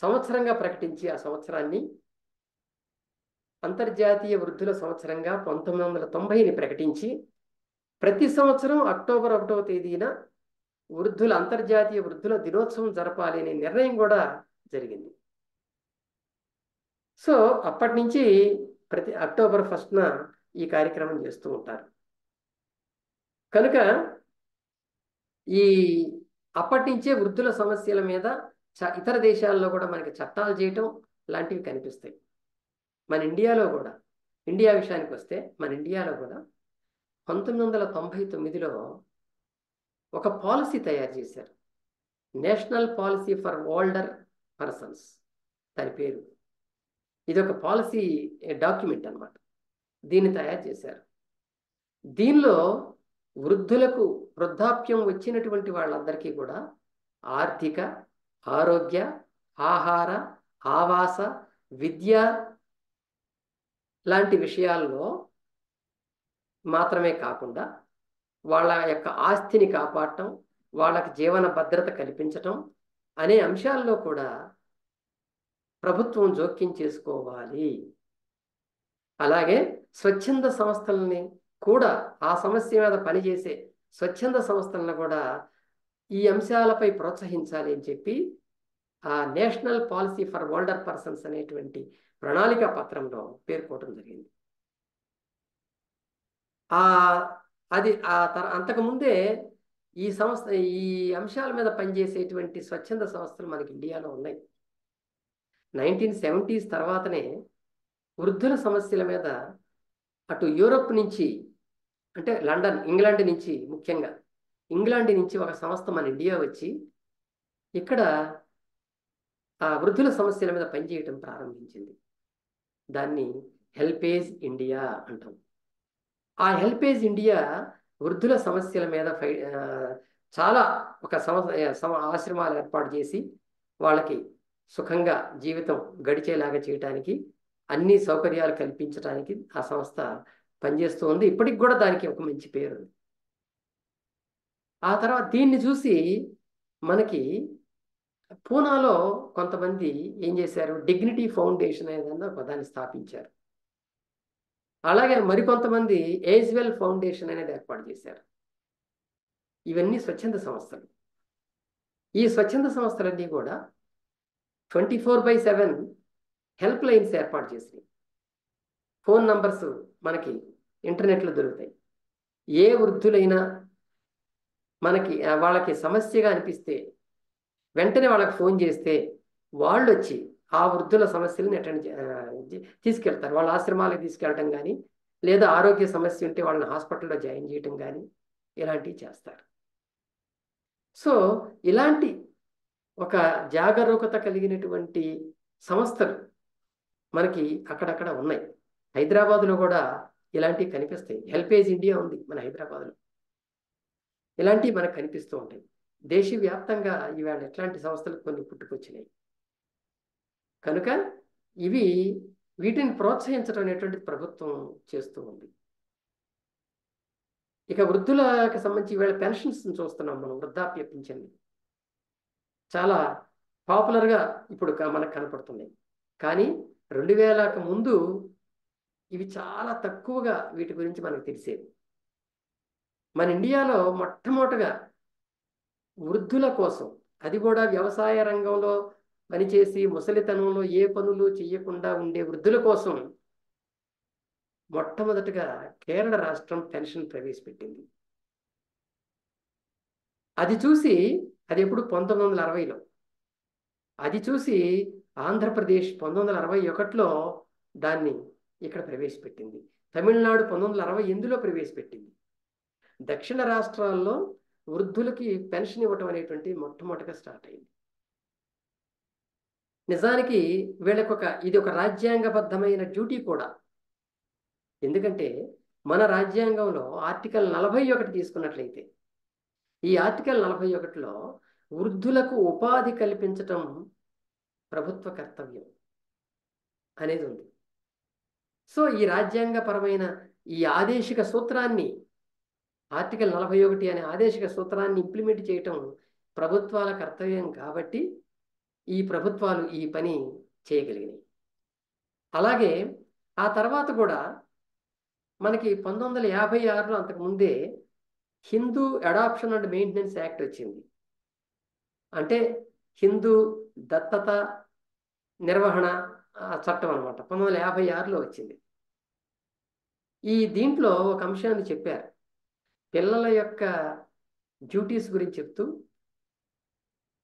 సంవత్సరంగా ప్రకటించి ఆ సంవత్సరాన్ని అంతర్జాతీయ వృద్ధుల సంవత్సరంగా 1990ని ప్రకటించి ప్రతి సంవత్సరం అక్టోబర్ 1వ తేదీన అంతర్జాతీయ వృద్ధుల దినోత్సవం జరపాలి అనే నిర్ణయం కూడా జరిగింది. సో అప్పటి నుంచి ప్రతి అక్టోబర్ 1న ఈ కార్యక్రమం చేస్తూ ఉంటారు. కనుక ఈ అప్పటి నుంచే వృద్ధుల సమస్యల మీద ఇతర దేశాల్లో కూడా మనకి చట్టాలు చేయటం లాంటివి కనిపిస్తాయి. మన ఇండియాలో కూడా, ఇండియా విషయానికి వస్తే మన ఇండియాలో కూడా 1999లో ఒక పాలసీ తయారు చేశారు. National policy for older persons దాని పేరు. ఇది ఒక పాలసీ డాక్యుమెంట్ అన్నమాట. దీన్ని తయారు చేశారు. దీనిలో వృద్ధాప్యం వచ్చినటువంటి వాళ్ళందరికీ కూడా ఆర్థిక, ఆరోగ్య, ఆహార, ఆవాస, విద్య లాంటి విషయాల్లో మాత్రమే కాకుండా వాళ్ళ యొక్క ఆస్తిని కాపాడటం, వాళ్ళకి జీవన భద్రత కల్పించటం అనే అంశాల్లో కూడా ప్రభుత్వం జోక్యం చేసుకోవాలి. అలాగే స్వచ్ఛంద సంస్థలని కూడా, ఆ సమస్య మీద పనిచేసే స్వచ్ఛంద సంస్థలను కూడా ఈ అంశాలపై ప్రోత్సహించాలి అని చెప్పి ఆ national policy for older persons అనేటువంటి ప్రణాళిక పత్రంలో పేర్కోవడం జరిగింది. అంతకుముందే ఈ అంశాల మీద పనిచేసేటువంటి స్వచ్ఛంద సంస్థలు మనకి ఇండియాలో ఉన్నాయి. 1970s తర్వాతనే వృద్ధుల సమస్యల మీద అటు యూరోప్ నుంచి, అంటే లండన్, ఇంగ్లాండ్ నుంచి, ముఖ్యంగా ఇంగ్లాండ్ నుంచి ఒక సంస్థ మన ఇండియా వచ్చి ఇక్కడ ఆ వృద్ధుల సమస్యల మీద పనిచేయటం ప్రారంభించింది. దాన్ని హెల్పేజ్ ఇండియా అంటాం. ఆ హెల్పేజ్ ఇండియా వృద్ధుల సమస్యల మీద చాలా ఒక ఆశ్రమాలు ఏర్పాటు చేసి వాళ్ళకి సుఖంగా జీవితం గడిచేలాగా చేయటానికి, అన్ని సౌకర్యాలు కల్పించడానికి ఆ సంస్థ పనిచేస్తూ ఉంది. ఇప్పటికి కూడా దానికి ఒక మంచి పేరు ఉంది. ఆ తర్వాత దీన్ని చూసి మనకి పూనాలో కొంతమంది ఏం చేశారు, డిగ్నిటీ ఫౌండేషన్ అనేదన్న దాన్ని స్థాపించారు. అలాగే మరికొంతమంది ఏజ్వెల్ ఫౌండేషన్ అనేది ఏర్పాటు చేశారు. ఇవన్నీ స్వచ్ఛంద సంస్థలు. ఈ స్వచ్ఛంద సంస్థలన్నీ కూడా 24/7 హెల్ప్ లైన్స్ ఏర్పాటు చేసినాయి. ఫోన్ నంబర్స్ మనకి ఇంటర్నెట్లో దొరుకుతాయి. ఏ వృద్ధులైనా మనకి వాళ్ళకి సమస్యగా అనిపిస్తే వెంటనే వాళ్ళకి ఫోన్ చేస్తే వాళ్ళు వచ్చి ఆ వృద్ధుల సమస్యలను తీసుకెళ్తారు. వాళ్ళ ఆశ్రమాలకు తీసుకెళ్ళటం కానీ, లేదా ఆరోగ్య సమస్య ఉంటే వాళ్ళని హాస్పిటల్లో జాయిన్ చేయటం కానీ ఇలాంటివి చేస్తారు. సో ఇలాంటి ఒక జాగరూకత కలిగినటువంటి సంస్థలు మనకి అక్కడక్కడ ఉన్నాయి. హైదరాబాద్లో కూడా ఇలాంటివి కనిపిస్తాయి. హెల్పేజ్ ఇండియా ఉంది మన హైదరాబాద్లో. ఇలాంటివి మనకు కనిపిస్తూ ఉంటాయి. దేశవ్యాప్తంగా ఇవాళ ఎట్లాంటి సంస్థలు కొన్ని పుట్టుకొచ్చినాయి. కనుక వీటిని ప్రోత్సహించడం అనేటువంటిది ప్రభుత్వం చేస్తూ ఉంది. ఇక వృద్ధులకు సంబంధించి వీళ్ళ పెన్షన్స్ చూస్తున్నాం మనం. వృద్ధాప్య పింఛన్లు చాలా పాపులర్గా ఇప్పుడు మనకు కనపడుతున్నాయి. కానీ 2000కు ముందు ఇవి చాలా తక్కువగా వీటి గురించి మనకు తెలిసేది. మన ఇండియాలో మొట్టమొదటగా వృద్ధుల కోసం, అది కూడా వ్యవసాయ రంగంలో పనిచేసి ముసలితనంలో ఏ పనులు చేయకుండా ఉండే వృద్ధుల కోసం మొట్టమొదటిగా కేరళ రాష్ట్రం పెన్షన్ ప్రవేశపెట్టింది. అది ఎప్పుడు 1960లో, అది చూసి ఆంధ్రప్రదేశ్ 1961లో దాన్ని ఇక్కడ ప్రవేశపెట్టింది. తమిళనాడు 1968లో ప్రవేశపెట్టింది. దక్షిణ రాష్ట్రాల్లో వృద్ధులకి పెన్షన్ ఇవ్వటం అనేటువంటి మొట్టమొదటిగా స్టార్ట్ అయింది. నిజానికి ఇది ఒక రాజ్యాంగబద్ధమైన డ్యూటీ కూడా. ఎందుకంటే మన రాజ్యాంగంలో ఆర్టికల్ 41 తీసుకున్నట్లయితే, ఈ ఆర్టికల్ 41లో వృద్ధులకు ఉపాధి కల్పించటం ప్రభుత్వ కర్తవ్యం అనేది ఉంది. సో ఈ రాజ్యాంగపరమైన ఈ ఆదేశిక సూత్రాన్ని, ఆర్టికల్ 41 అనే ఆదేశిక సూత్రాన్ని ఇంప్లిమెంట్ చేయటం ప్రభుత్వాల కర్తవ్యం కాబట్టి ఈ ప్రభుత్వాలు ఈ పని చేయగలిగినాయి. అలాగే ఆ తర్వాత కూడా మనకి 1956లో అంతకుముందే Hindu adoption and maintenance act వచ్చింది. అంటే హిందూ దత్తత నిర్వహణ చట్టం అనమాట. 1956లో వచ్చింది. దీంట్లో ఒక అంశాన్ని చెప్పారు. పిల్లల యొక్క డ్యూటీస్ గురించి చెప్తూ,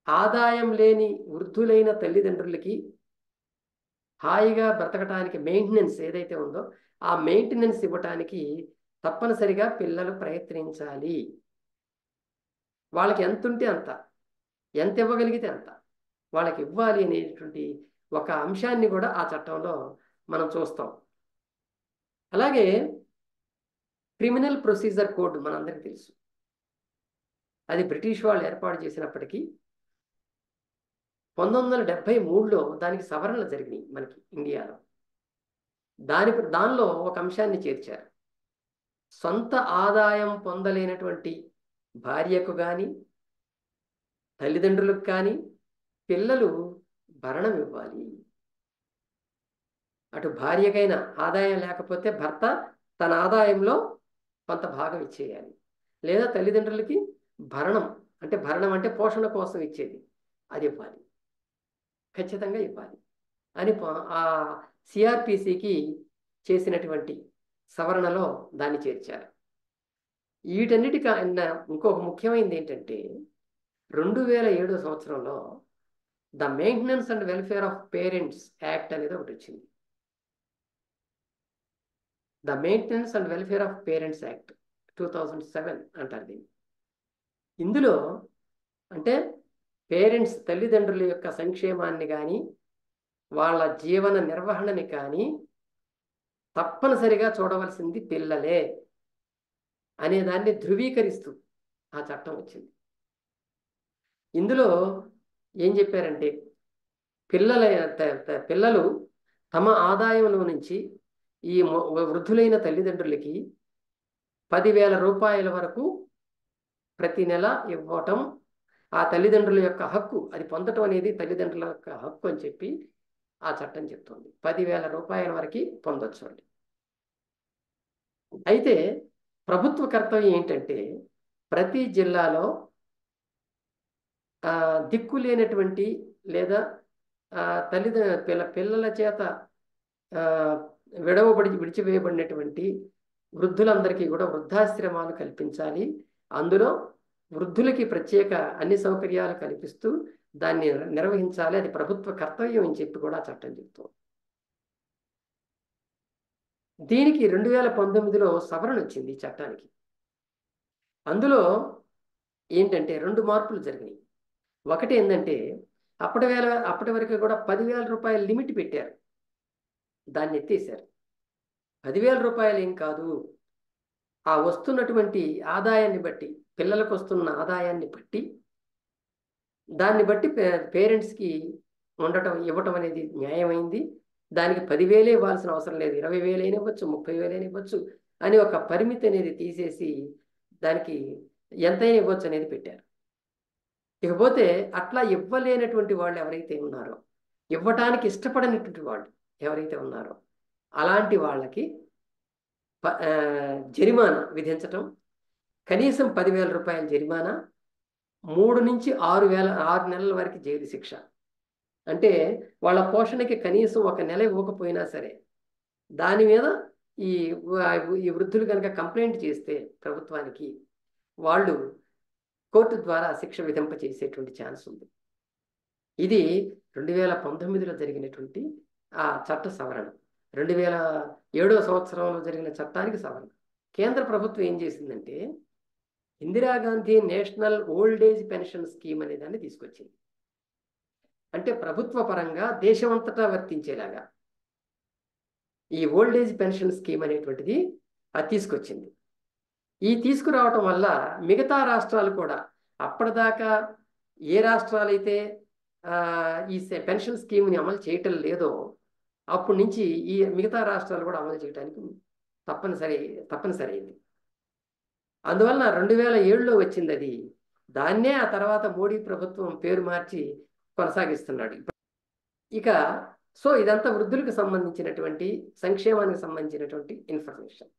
ఆదాయం లేని వృద్ధులైన తల్లిదండ్రులకి హాయిగా బ్రతకటానికి మెయింటెనెన్స్ ఏదైతే ఉందో ఆ మెయింటెనెన్స్ ఇవ్వటానికి తప్పనిసరిగా పిల్లలు ప్రయత్నించాలి. వాళ్ళకి ఎంత ఉంటే అంత, ఎంత ఇవ్వగలిగితే అంత వాళ్ళకి ఇవ్వాలి అనేటువంటి ఒక అంశాన్ని కూడా ఆ చట్టంలో మనం చూస్తాం. అలాగే క్రిమినల్ ప్రొసీజర్ కోడ్ మనందరికీ తెలుసు. అది బ్రిటిష్ వాళ్ళు ఏర్పాటు చేసినప్పటికీ 1973లో దానికి సవరణలు జరిగినాయి మనకి ఇండియాలో. దానిలో ఒక అంశాన్ని చేర్చారు. సొంత ఆదాయం పొందలేనటువంటి భార్యకు కానీ తల్లిదండ్రులకు కానీ పిల్లలు భరణం ఇవ్వాలి. అటు భార్యకైనా ఆదాయం లేకపోతే భర్త తన ఆదాయంలో కొంత భాగం ఇచ్చేయాలి, లేదా తల్లిదండ్రులకి భరణం అంటే పోషణ కోసం ఇచ్చేది, అది ఇవ్వాలి, ఖచ్చితంగా ఇవ్వాలి అని ఆ సిఆర్పిసికి చేసినటువంటి సవరణలో దాన్ని చేర్చారు. వీటన్నిటికన్నా ఇంకొక ముఖ్యమైనది ఏంటంటే 2007 సంవత్సరంలో the maintenance and welfare of parents act అనేది ఒకటి వచ్చింది. The maintenance and welfare of parents act 2007 అంటారు దీన్ని. ఇందులో అంటే పేరెంట్స్ తల్లిదండ్రుల యొక్క సంక్షేమాన్ని కానీ వాళ్ళ జీవన నిర్వహణని కానీ తప్పనిసరిగా చూడవలసింది పిల్లలే అనేదాన్ని ధృవీకరిస్తూ ఆ చట్టం వచ్చింది. ఇందులో ఏం చెప్పారంటే పిల్లలు తమ ఆదాయంలో నుంచి ఈ వృద్ధులైన తల్లిదండ్రులకి 10,000 రూపాయల వరకు ప్రతి నెల ఇవ్వటం ఆ తల్లిదండ్రుల యొక్క హక్కు. అది పొందటం అనేది తల్లిదండ్రుల యొక్క హక్కు అని చెప్పి ఆ చట్టం చెప్తుంది. 10,000 రూపాయల వరకు పొందొచ్చు అండి. అయితే ప్రభుత్వ కర్తవ్యం ఏంటంటే ప్రతి జిల్లాలో దిక్కు లేనటువంటి లేదా పిల్లల చేత విడిచివేయబడినటువంటి వృద్ధులందరికీ కూడా వృద్ధాశ్రమాలు కల్పించాలి. అందులో వృద్ధులకి ప్రత్యేక అన్ని సౌకర్యాలు కల్పిస్తూ దాన్ని నిర్వహించాలి. అది ప్రభుత్వ కర్తవ్యం అని చెప్పి కూడా చట్టం చెప్తుంది. దీనికి 2019లో సవరణ వచ్చింది ఈ చట్టానికి. అందులో ఏంటంటే 2 మార్పులు జరిగినాయి. ఒకటి ఏంటంటే అప్పటి వరకు కూడా 10,000 రూపాయల లిమిట్ పెట్టారు, దాన్ని ఎత్తేసారు. 10,000 రూపాయలు ఏం కాదు, ఆ వస్తున్నటువంటి ఆదాయాన్ని బట్టి, పిల్లలకు వస్తున్న ఆదాయాన్ని బట్టి దాన్ని బట్టి పేరెంట్స్కి ఇవ్వటం అనేది న్యాయమైంది. దానికి 10,000 ఇవ్వాల్సిన అవసరం లేదు, 20,000 అయినా ఇవ్వచ్చు, 30,000 అయినా ఇవ్వచ్చు అని ఒక పరిమితి అనేది తీసేసి దానికి ఎంతైనా ఇవ్వచ్చు అనేది పెట్టారు. ఇకపోతే అట్లా ఇవ్వలేనటువంటి వాళ్ళు ఎవరైతే ఉన్నారో, ఇవ్వటానికి ఇష్టపడనటువంటి వాళ్ళు ఎవరైతే ఉన్నారో అలాంటి వాళ్ళకి జరిమానా విధించటం. కనీసం 10,000 రూపాయల జరిమానా, 3 నుంచి 6 నెలల వరకు జైలు శిక్ష. అంటే వాళ్ళ పోషణకి కనీసం 1 నెల ఇవ్వకపోయినా సరే దాని మీద ఈ వృద్ధులు కనుక కంప్లైంట్ చేస్తే ప్రభుత్వానికి వాళ్ళు కోర్టు ద్వారా శిక్ష విధింపచేసేటువంటి ఛాన్స్ ఉంది. ఇది 2019లో జరిగినటువంటి ఆ చట్ట సవరణ. 2007 సంవత్సరంలో జరిగిన చట్టానికి సవరణ. కేంద్ర ప్రభుత్వం ఏం చేసిందంటే Indira Gandhi national old age pension scheme అనే దాన్ని తీసుకొచ్చింది. అంటే ప్రభుత్వ పరంగా దేశమంతటా వర్తించేలాగా ఈ ఓల్డ్ ఏజ్ పెన్షన్ స్కీమ్ అనేటువంటిది అది తీసుకొచ్చింది. ఈ తీసుకురావటం వల్ల మిగతా రాష్ట్రాలు కూడా అప్పటిదాకా ఏ రాష్ట్రాలైతే ఈ పెన్షన్ స్కీమ్ని అమలు చేయటం లేదో అప్పటి నుంచి ఈ మిగతా రాష్ట్రాలు కూడా అమలు చేయడానికి తప్పనిసరి అయింది. అందువలన 2007లో వచ్చింది అది. దాన్నే ఆ తర్వాత మోడీ ప్రభుత్వం పేరు మార్చి కొనసాగిస్తున్నాడు. ఇక సో ఇదంతా వృద్ధులకు సంబంధించినటువంటి సంక్షేమానికి సంబంధించినటువంటి ఇన్ఫర్మేషన్.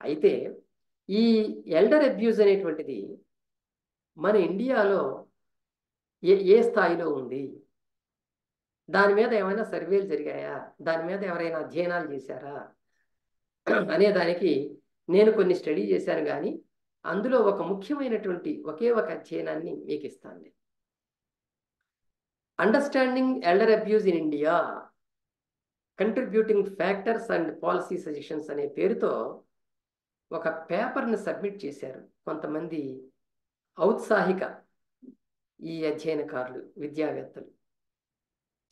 అయితే ఈ ఎల్డర్ అబ్యూజ్ అనేటువంటిది మన ఇండియాలో ఏ స్థాయిలో ఉంది, దాని మీద ఏమైనా సర్వేలు జరిగాయా, దాని మీద ఎవరైనా అధ్యయనాలు చేశారా అనే దానికి నేను కొన్ని స్టడీ చేశాను. కానీ అందులో ఒక ముఖ్యమైనటువంటి ఒకే ఒక అధ్యయనాన్ని మీకు ఇస్తాను. Understanding elder abuse in India, contributing factors and policy suggestions అనే పేరుతో ఒక పేపర్ని సబ్మిట్ చేశారు కొంతమంది ఔత్సాహిక ఈ అధ్యయనకారులు, విద్యావేత్తలు,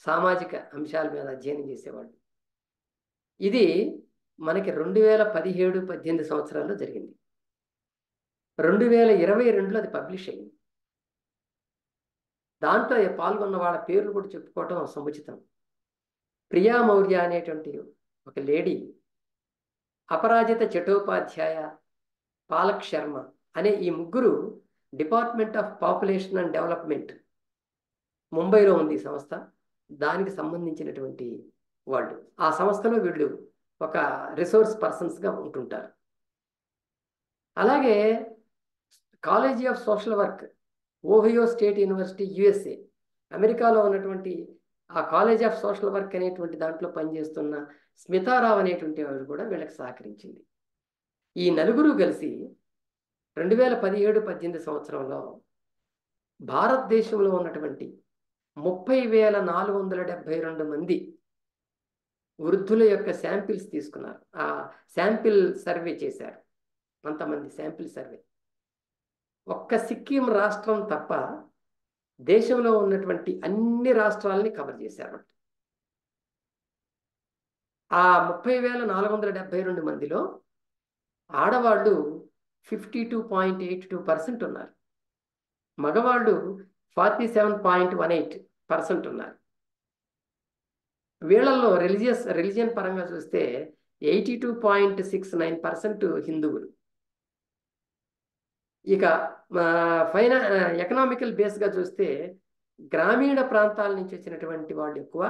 సామాజిక అంశాల మీద అధ్యయనం చేసేవాళ్ళు. ఇది మనకి 2017-18 సంవత్సరాల్లో జరిగింది. 2022లో అది పబ్లిష్ అయింది. దాంట్లో పాల్గొన్న వాళ్ళ పేర్లు కూడా చెప్పుకోవటం సముచితం. ప్రియా మౌర్య అనేటువంటి ఒక లేడీ, అపరాజిత చటోపాధ్యాయ, పాలక్ శర్మ అనే ఈ ముగ్గురు department of population and development, ముంబైలో ఉంది ఈ సంస్థ, దానికి సంబంధించినటువంటి వాళ్ళు. ఆ సంస్థలో వీళ్ళు ఒక రిసోర్స్ పర్సన్స్గా ఉంటుంటారు. అలాగే college of social work, Ohio state university, USA, అమెరికాలో ఉన్నటువంటి ఆ కాలేజ్ ఆఫ్ సోషల్ వర్క్ అనేటువంటి దాంట్లో పనిచేస్తున్న స్మితారావు అనేటువంటి వాడు కూడా వీళ్ళకి సహకరించింది. ఈ నలుగురు కలిసి 2017-18 సంవత్సరంలో భారతదేశంలో ఉన్నటువంటి 30,472 మంది వృద్ధుల యొక్క శాంపిల్స్ తీసుకున్నారు. ఆ శాంపిల్ సర్వే చేశారు. కొంతమంది శాంపిల్ సర్వే. ఒక్క సిక్కిం రాష్ట్రం తప్ప దేశంలో ఉన్నటువంటి అన్ని రాష్ట్రాలని కవర్ చేశారు. ఆ 30,472 మందిలో ఆడవాళ్ళు 52.82% ఉన్నారు, మగవాళ్ళు 47.18% ఉన్నారు. వీళ్ళల్లో రిలిజియన్ పరంగా చూస్తే 82.69% హిందువులు. ఇక ఎకనామికల్ బేస్గా చూస్తే గ్రామీణ ప్రాంతాల నుంచి వచ్చినటువంటి వాళ్ళు ఎక్కువ.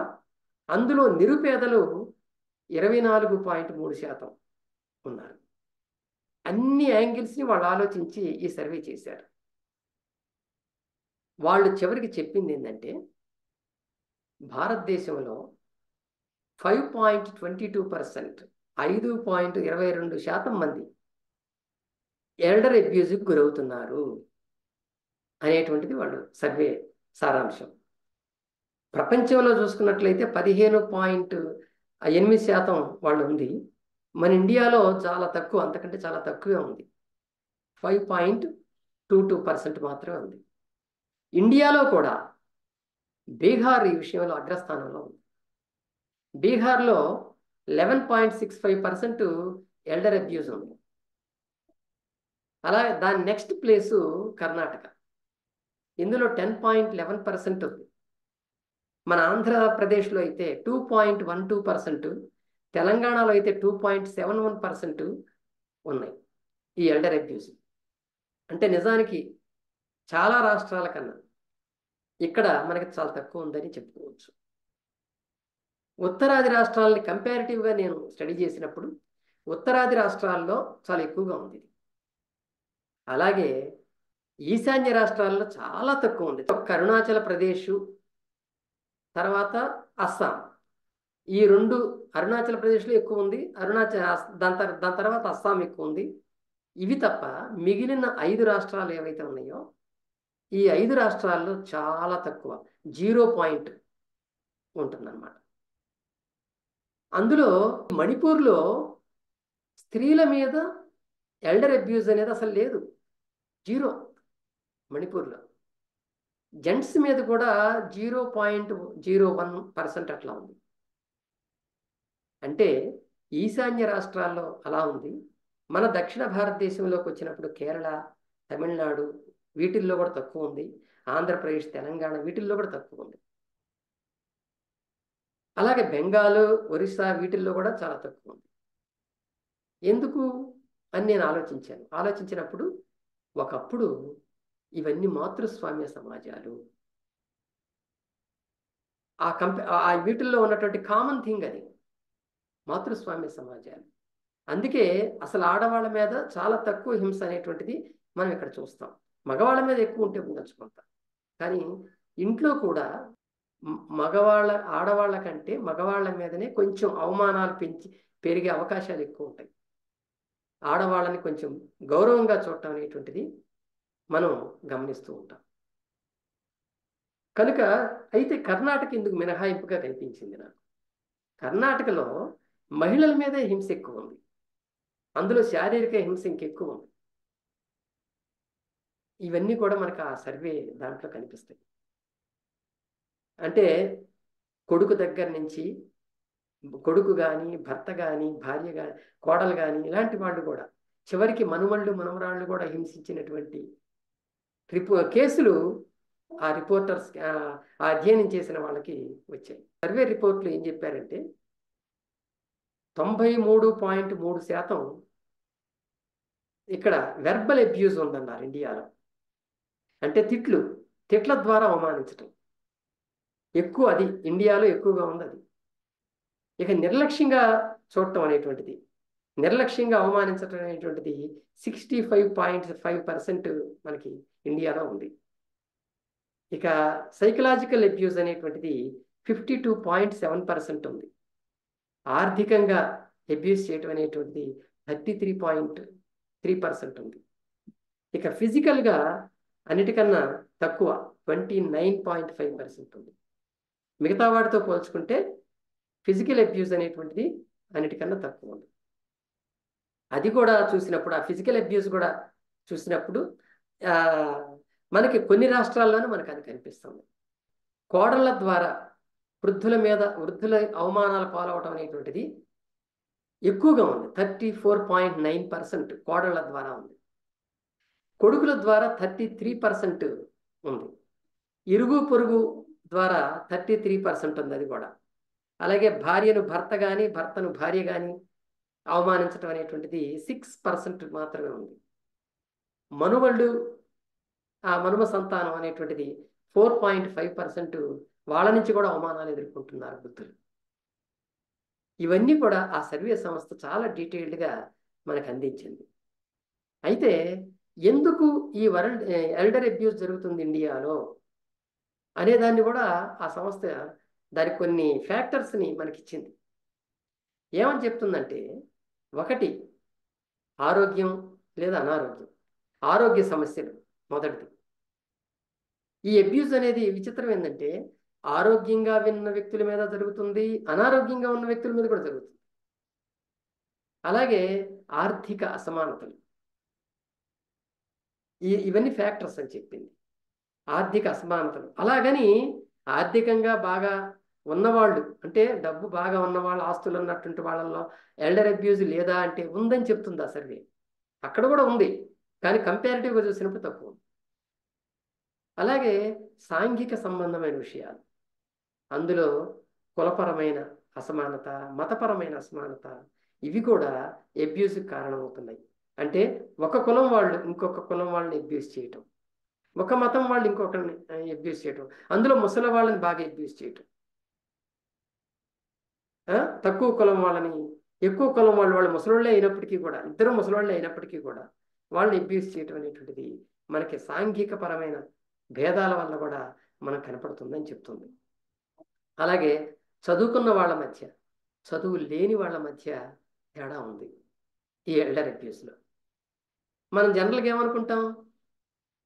అందులో నిరుపేదలు 24.3% ఉన్నారు. అన్ని యాంగిల్స్ని వాళ్ళు ఆలోచించి ఈ సర్వే చేశారు. వాళ్ళు చివరికి చెప్పింది ఏంటంటే భారతదేశంలో 5.22%, 5.22% మంది ఎల్డర్ అబ్యూజ్కి గురవుతున్నారు అనేటువంటిది వాళ్ళు సర్వే సారాంశం. ప్రపంచంలో చూసుకున్నట్లయితే 15.8% వాళ్ళు ఉంది. మన ఇండియాలో చాలా తక్కువ, అంతకంటే చాలా తక్కువే ఉంది. 5.22% మాత్రమే ఉంది. ఇండియాలో కూడా బీహార్ ఈ విషయంలో అగ్రస్థానంలో ఉంది. బీహార్లో 11.65% ఎల్డర్ అబ్యూజ్ ఉంది. అలాగే దాని నెక్స్ట్ ప్లేసు కర్ణాటక, ఇందులో 10.11% ఉంది. మన ఆంధ్రప్రదేశ్లో అయితే 2.12%, తెలంగాణలో అయితే 2.71% ఉన్నాయి ఈ ఎల్డర్ అబ్యూజ్. అంటే నిజానికి చాలా రాష్ట్రాల కన్నా ఇక్కడ మనకి చాలా తక్కువ ఉందని చెప్పుకోవచ్చు. ఉత్తరాది రాష్ట్రాలని కంపారిటివ్గా నేను స్టడీ చేసినప్పుడు ఉత్తరాది రాష్ట్రాల్లో చాలా ఎక్కువగా ఉంది. అలాగే ఈశాన్య రాష్ట్రాల్లో చాలా తక్కువ ఉంది. అరుణాచల్ ప్రదేశ్, తర్వాత అస్సాం, ఈ రెండు, అరుణాచల్ ప్రదేశ్లో ఎక్కువ ఉంది, దాని తర్వాత అస్సాం ఎక్కువ ఉంది. ఇవి తప్ప మిగిలిన 5 రాష్ట్రాలు ఏవైతే ఉన్నాయో ఈ 5 రాష్ట్రాల్లో చాలా తక్కువ, 0 ఉంటుందన్నమాట. అందులో మణిపూర్లో స్త్రీల మీద ఎల్డర్ అబ్యూజ్ అనేది అసలు లేదు, 0 మణిపూర్లో. జెంట్స్ మీద కూడా 0.01% అట్లా ఉంది. అంటే ఈశాన్య రాష్ట్రాల్లో అలా ఉంది. మన దక్షిణ భారతదేశంలోకి వచ్చినప్పుడు కేరళ, తమిళనాడు వీటిల్లో కూడా తక్కువ ఉంది. ఆంధ్రప్రదేశ్, తెలంగాణ వీటిల్లో కూడా తక్కువ ఉంది. అలాగే బెంగాల్, ఒరిస్సా వీటిల్లో కూడా చాలా తక్కువ ఉంది. ఎందుకు అని నేను ఆలోచించినప్పుడు ఒకప్పుడు ఇవన్నీ మాతృస్వామ్య సమాజాలు. ఆ వీటిల్లో ఉన్నటువంటి కామన్ థింగ్ అది మాతృస్వామ్య సమాజాలు. అందుకే అసలు ఆడవాళ్ళ మీద చాలా తక్కువ హింస అనేటువంటిది మనం ఇక్కడ చూస్తాం. మగవాళ్ళ మీద ఎక్కువ ఉంటే ఉండొచ్చు కొంత, కానీ ఇంట్లో కూడా ఆడవాళ్ళ కంటే మగవాళ్ళ మీదనే కొంచెం అవమానాలు పెరిగే అవకాశాలు ఎక్కువ ఉంటాయి. ఆడవాళ్ళని కొంచెం గౌరవంగా చూడటం అనేటువంటిది మనం గమనిస్తూ ఉంటాం. కనుక అయితే కర్ణాటక ఇందుకు మినహాయింపుగా కనిపించింది నాకు. కర్ణాటకలో మహిళల మీదే హింస ఎక్కువ ఉంది, అందులో శారీరక హింస ఇంకెక్కువ ఉంది. ఇవన్నీ కూడా మనకు ఆ సర్వే దాంట్లో కనిపిస్తాయి. అంటే కొడుకు దగ్గర నుంచి కొడుకు కానీ, భర్త కానీ, భార్య కానీ, కోడలు కానీ ఇలాంటి వాళ్ళు కూడా చివరికి మనుమళ్ళు మనవరాళ్ళు కూడా హింసించినటువంటి కేసులు ఆ రిపోర్టర్స్ ఆ అధ్యయనం చేసిన వాళ్ళకి వచ్చాయి. సర్వే రిపోర్ట్లు ఏం చెప్పారంటే 93.3% ఇక్కడ వెర్బల్ అబ్యూజ్ ఉందన్నారు ఇండియాలో. అంటే తిట్ల ద్వారా అవమానించటం ఎక్కువ, అది ఇండియాలో ఎక్కువగా ఉంది. అది ఇక నిర్లక్ష్యంగా చూడటం అనేటువంటిది, నిర్లక్ష్యంగా అవమానించటం అనేటువంటిది 65.5% మనకి ఇండియాలో ఉంది. ఇక సైకలాజికల్ అబ్యూజ్ అనేటువంటిది 52.7% ఉంది. ఆర్థికంగా అబ్యూజ్ చేయటం అనేటువంటిది 33.3% ఉంది. ఇక ఫిజికల్గా అన్నిటికన్నా తక్కువ 29.5% ఉంది. మిగతా వాటితో పోల్చుకుంటే ఫిజికల్ అబ్యూజ్ అనేటువంటిది అన్నిటికన్నా తక్కువ ఉంది. అది కూడా చూసినప్పుడు, ఆ ఫిజికల్ అబ్యూజ్ కూడా చూసినప్పుడు మనకి కొన్ని రాష్ట్రాల్లోనే మనకు అది కనిపిస్తుంది. కోడళ్ళ ద్వారా వృద్ధుల అవమానాల పాలవటం అనేటువంటిది ఎక్కువగా ఉంది. 34.9% కోడళ్ళ ద్వారా ఉంది. కొడుకుల ద్వారా 33% ఉంది. ఇరుగు పొరుగు ద్వారా 33% ఉంది, అది కూడా. అలాగే భార్యను భర్త కానీ, భర్తను భార్య కానీ అవమానించడం అనేటువంటిది 6% మాత్రమే ఉంది. మనుమళ్ళు, ఆ మనుమ సంతానం అనేటువంటిది 4.5% వాళ్ళ నుంచి కూడా అవమానాలు ఎదుర్కొంటున్నారు వృద్ధులు. ఇవన్నీ కూడా ఆ సర్వే సంస్థ చాలా డీటెయిల్డ్గా మనకు అందించింది. అయితే ఎందుకు ఈ ఎల్డర్ అబ్యూస్ జరుగుతుంది ఇండియాలో అనేదాన్ని కూడా ఆ సంస్థ దానికి కొన్ని ఫ్యాక్టర్స్ని మనకిచ్చింది. ఏమని చెప్తుందంటే, ఒకటి ఆరోగ్యం లేదా అనారోగ్యం. ఆరోగ్య సమస్యలు మొదటిది. ఈ అబ్యూస్ అనేది విచిత్రం ఏంటంటే ఆరోగ్యంగా ఉన్న వ్యక్తుల మీద జరుగుతుంది, అనారోగ్యంగా ఉన్న వ్యక్తుల మీద కూడా జరుగుతుంది. అలాగే ఆర్థిక అసమానతలు, ఇవన్నీ ఫ్యాక్టర్స్ అని చెప్పింది. ఆర్థిక అసమానతలు, అలాగని ఆర్థికంగా బాగా ఉన్నవాళ్ళు, అంటే డబ్బు బాగా ఉన్నవాళ్ళు, ఆస్తులు ఉన్నటువంటి వాళ్ళల్లో ఎల్డర్ అబ్యూజ్ లేదా అంటే ఉందని చెప్తుంది ఆ సర్వే. అక్కడ కూడా ఉంది, కానీ కంపారిటివ్గా చూసినప్పుడు తక్కువ. అలాగే సాంఘిక సంబంధమైన విషయాలు, అందులో కులపరమైన అసమానత, మతపరమైన అసమానత, ఇవి కూడా అబ్యూస్కి కారణమవుతున్నాయి. అంటే ఒక కులం వాళ్ళు ఇంకొక కులం వాళ్ళని అబ్యూస్ చేయటం, ఒక మతం వాళ్ళు ఇంకొకరిని అబ్యూస్ చేయటం, అందులో ముసలి వాళ్ళని బాగా అబ్యూస్ చేయటం, తక్కువ కులం వాళ్ళని ఎక్కువ కులం వాళ్ళు ముసలోళ్ళే అయినప్పటికీ కూడా, ఇద్దరు ముసలోళ్ళే అయినప్పటికీ కూడా వాళ్ళని అబ్యూస్ చేయటం అనేటువంటిది మనకి సాంఘిక పరమైన భేదాల వల్ల కూడా మనకు కనపడుతుందని చెప్తుంది. అలాగే చదువుకున్న వాళ్ళ మధ్య, చదువు లేని వాళ్ళ మధ్య తేడా ఉంది ఈ ఎల్డర్ అబ్యూస్లో. మనం జనరల్గా ఏమనుకుంటాం,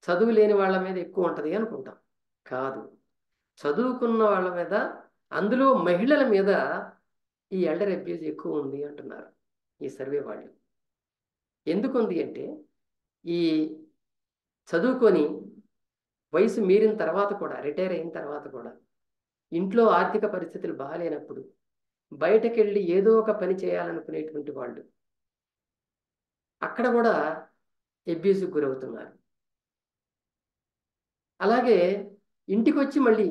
చదువు లేని వాళ్ళ మీద ఎక్కువ ఉంటుంది అనుకుంటాం. కాదు, చదువుకున్న వాళ్ళ మీద, అందులో మహిళల మీద ఈ ఎల్డర్ అబ్యూజ్ ఎక్కువ ఉంది అంటున్నారు ఈ సర్వే వాళ్ళు. ఎందుకుంది అంటే, ఈ చదువుకొని వయసు మీరిన తర్వాత కూడా, రిటైర్ అయిన తర్వాత కూడా, ఇంట్లో ఆర్థిక పరిస్థితులు బాగాలేనప్పుడు బయటకెళ్ళి ఏదో ఒక పని చేయాలనుకునేటువంటి వాళ్ళు అక్కడ కూడా అబ్యూస్కి గురవుతున్నారు. అలాగే ఇంటికి వచ్చి మళ్ళీ